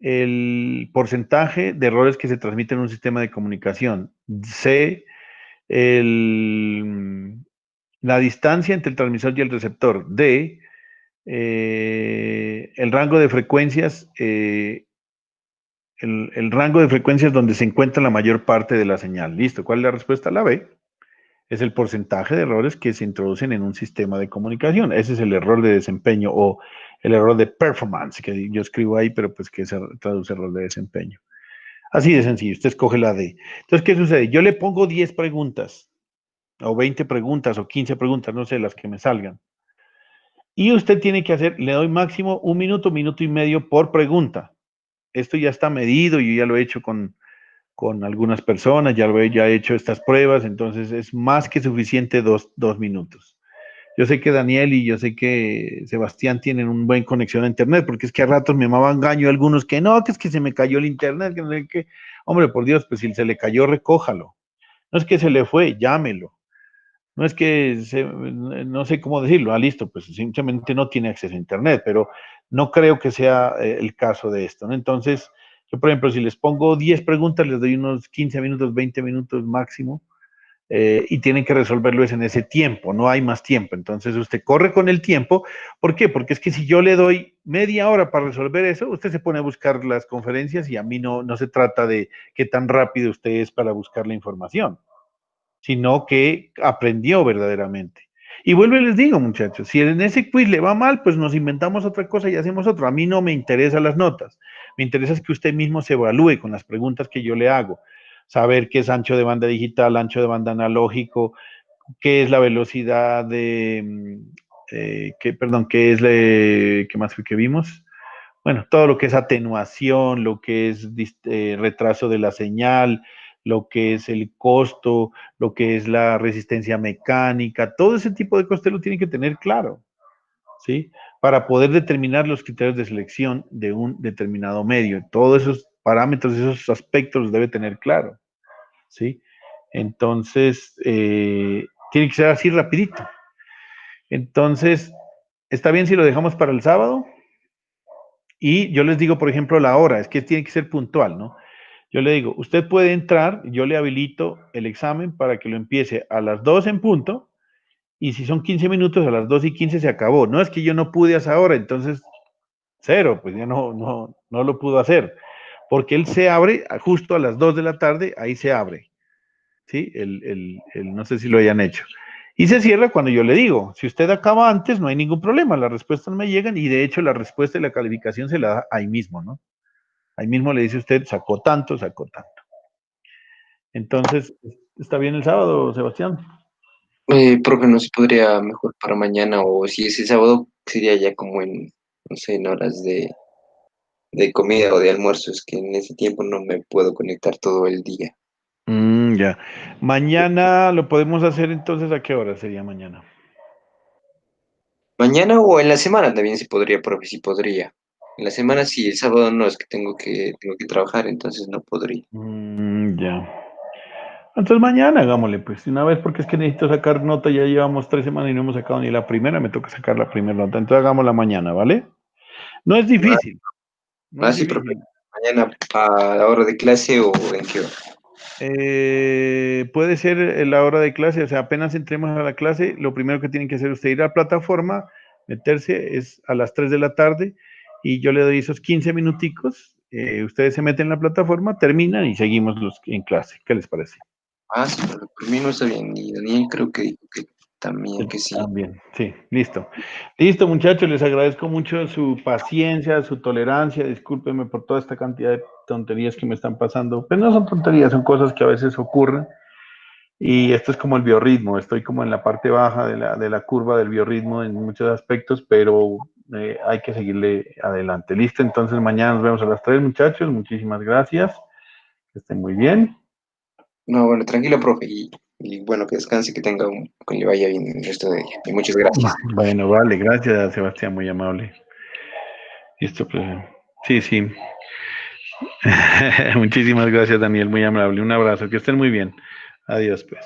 el porcentaje de errores que se transmiten en un sistema de comunicación. C, la distancia entre el transmisor y el receptor. D, el rango de frecuencias, el rango de frecuencias donde se encuentra la mayor parte de la señal. Listo. ¿Cuál es la respuesta? La B. Es el porcentaje de errores que se introducen en un sistema de comunicación. Ese es el error de desempeño o el error de performance, que yo escribo ahí, pero pues que se traduce error de desempeño. Así de sencillo, usted escoge la D. Entonces, ¿qué sucede? Yo le pongo 10 preguntas, o 20 preguntas, o 15 preguntas, no sé, las que me salgan. Y usted tiene que hacer, le doy máximo 1 minuto, minuto y medio por pregunta. Esto ya está medido, yo ya lo he hecho con algunas personas, ya he hecho estas pruebas, entonces es más que suficiente 2 minutos. Yo sé que Daniel y yo sé que Sebastián tienen un buen conexión a internet, porque es que a ratos me maman gaño algunos que no, que es que se me cayó el internet, que no sé qué. Hombre, por Dios, pues si se le cayó, recójalo. No es que se le fue, llámelo. No es que, no sé cómo decirlo, listo, pues simplemente no tiene acceso a internet, pero no creo que sea el caso de esto, ¿no? Entonces, yo, por ejemplo, si les pongo 10 preguntas, les doy unos 15 minutos, 20 minutos máximo, y tienen que resolverlo en ese tiempo, no hay más tiempo. Entonces usted corre con el tiempo. ¿Por qué? Porque es que si yo le doy media hora para resolver eso, usted se pone a buscar las conferencias y a mí no se trata de qué tan rápido usted es para buscar la información, sino que aprendió verdaderamente. Y vuelvo y les digo, muchachos, si en ese quiz le va mal, pues nos inventamos otra cosa y hacemos otro. A mí no me interesan las notas, me interesa es que usted mismo se evalúe con las preguntas que yo le hago. Saber qué es ancho de banda digital, ancho de banda analógico, qué es la velocidad de, qué es, qué más fue que vimos. Bueno, todo lo que es atenuación, lo que es retraso de la señal, lo que es el costo, lo que es la resistencia mecánica, todo ese tipo de cosas usted lo tiene que tener claro, ¿sí? Para poder determinar los criterios de selección de un determinado medio. Todos esos parámetros, esos aspectos los debe tener claro, ¿sí? Entonces, tiene que ser así rapidito. Entonces, ¿está bien si lo dejamos para el sábado? Y yo les digo, por ejemplo, la hora, es que tiene que ser puntual, ¿no? Yo le digo, usted puede entrar, yo le habilito el examen para que lo empiece a las 2 en punto, y si son 15 minutos, a las 2:15 se acabó. No es que yo no pude a esa hora, entonces cero, pues ya no lo pudo hacer, porque él se abre justo a las 2 de la tarde, ahí se abre, ¿sí? No sé si lo hayan hecho. Y se cierra cuando yo le digo, si usted acaba antes, no hay ningún problema, las respuestas me llegan y de hecho la respuesta y la calificación se la da ahí mismo, ¿no? Ahí mismo le dice usted, sacó tanto, sacó tanto. Entonces, ¿está bien el sábado, Sebastián? Profe, ¿no se podría mejor para mañana o si es el sábado sería ya como en, no sé, en horas de comida o de almuerzo? Es que en ese tiempo no me puedo conectar todo el día. Ya. Mañana lo podemos hacer entonces, ¿a qué hora sería mañana? Mañana o en la semana también se podría, profe, sí podría. En la semana sí, el sábado no, es que tengo que trabajar, entonces no podría. Ya. Entonces mañana hagámosle, pues, de una vez, porque es que necesito sacar nota, ya llevamos 3 semanas y no hemos sacado ni la primera, me toca sacar la primera nota, entonces hagámosla mañana, ¿vale? No es Ah, difícil, no es sí, profe. difícil. Mañana a la hora de clase o en qué hora. Puede ser la hora de clase, o sea, apenas entremos a la clase, lo primero que tienen que hacer usted ir a la plataforma, meterse, es a las 3 de la tarde, y yo le doy esos 15 minuticos, ustedes se meten en la plataforma, terminan y seguimos en clase. ¿Qué les parece? Sí, profe, por mí no está bien. Y Daniel creo que dijo que también que sí. También, sí, listo. Listo, muchachos, les agradezco mucho su paciencia, su tolerancia. Discúlpenme por toda esta cantidad de tonterías que me están pasando. Pero no son tonterías, son cosas que a veces ocurren. Y esto es como el biorritmo. Estoy como en la parte baja de la curva del biorritmo en muchos aspectos, pero hay que seguirle adelante. Listo, entonces mañana nos vemos a las 3, muchachos. Muchísimas gracias. Que estén muy bien. No, bueno, tranquilo, profe. Y bueno, que descanse, que le vaya bien el resto de día. Y muchas gracias. Bueno, vale, gracias, Sebastián, muy amable. Listo, pues. Sí, sí. Muchísimas gracias, Daniel, muy amable. Un abrazo, que estén muy bien. Adiós, pues.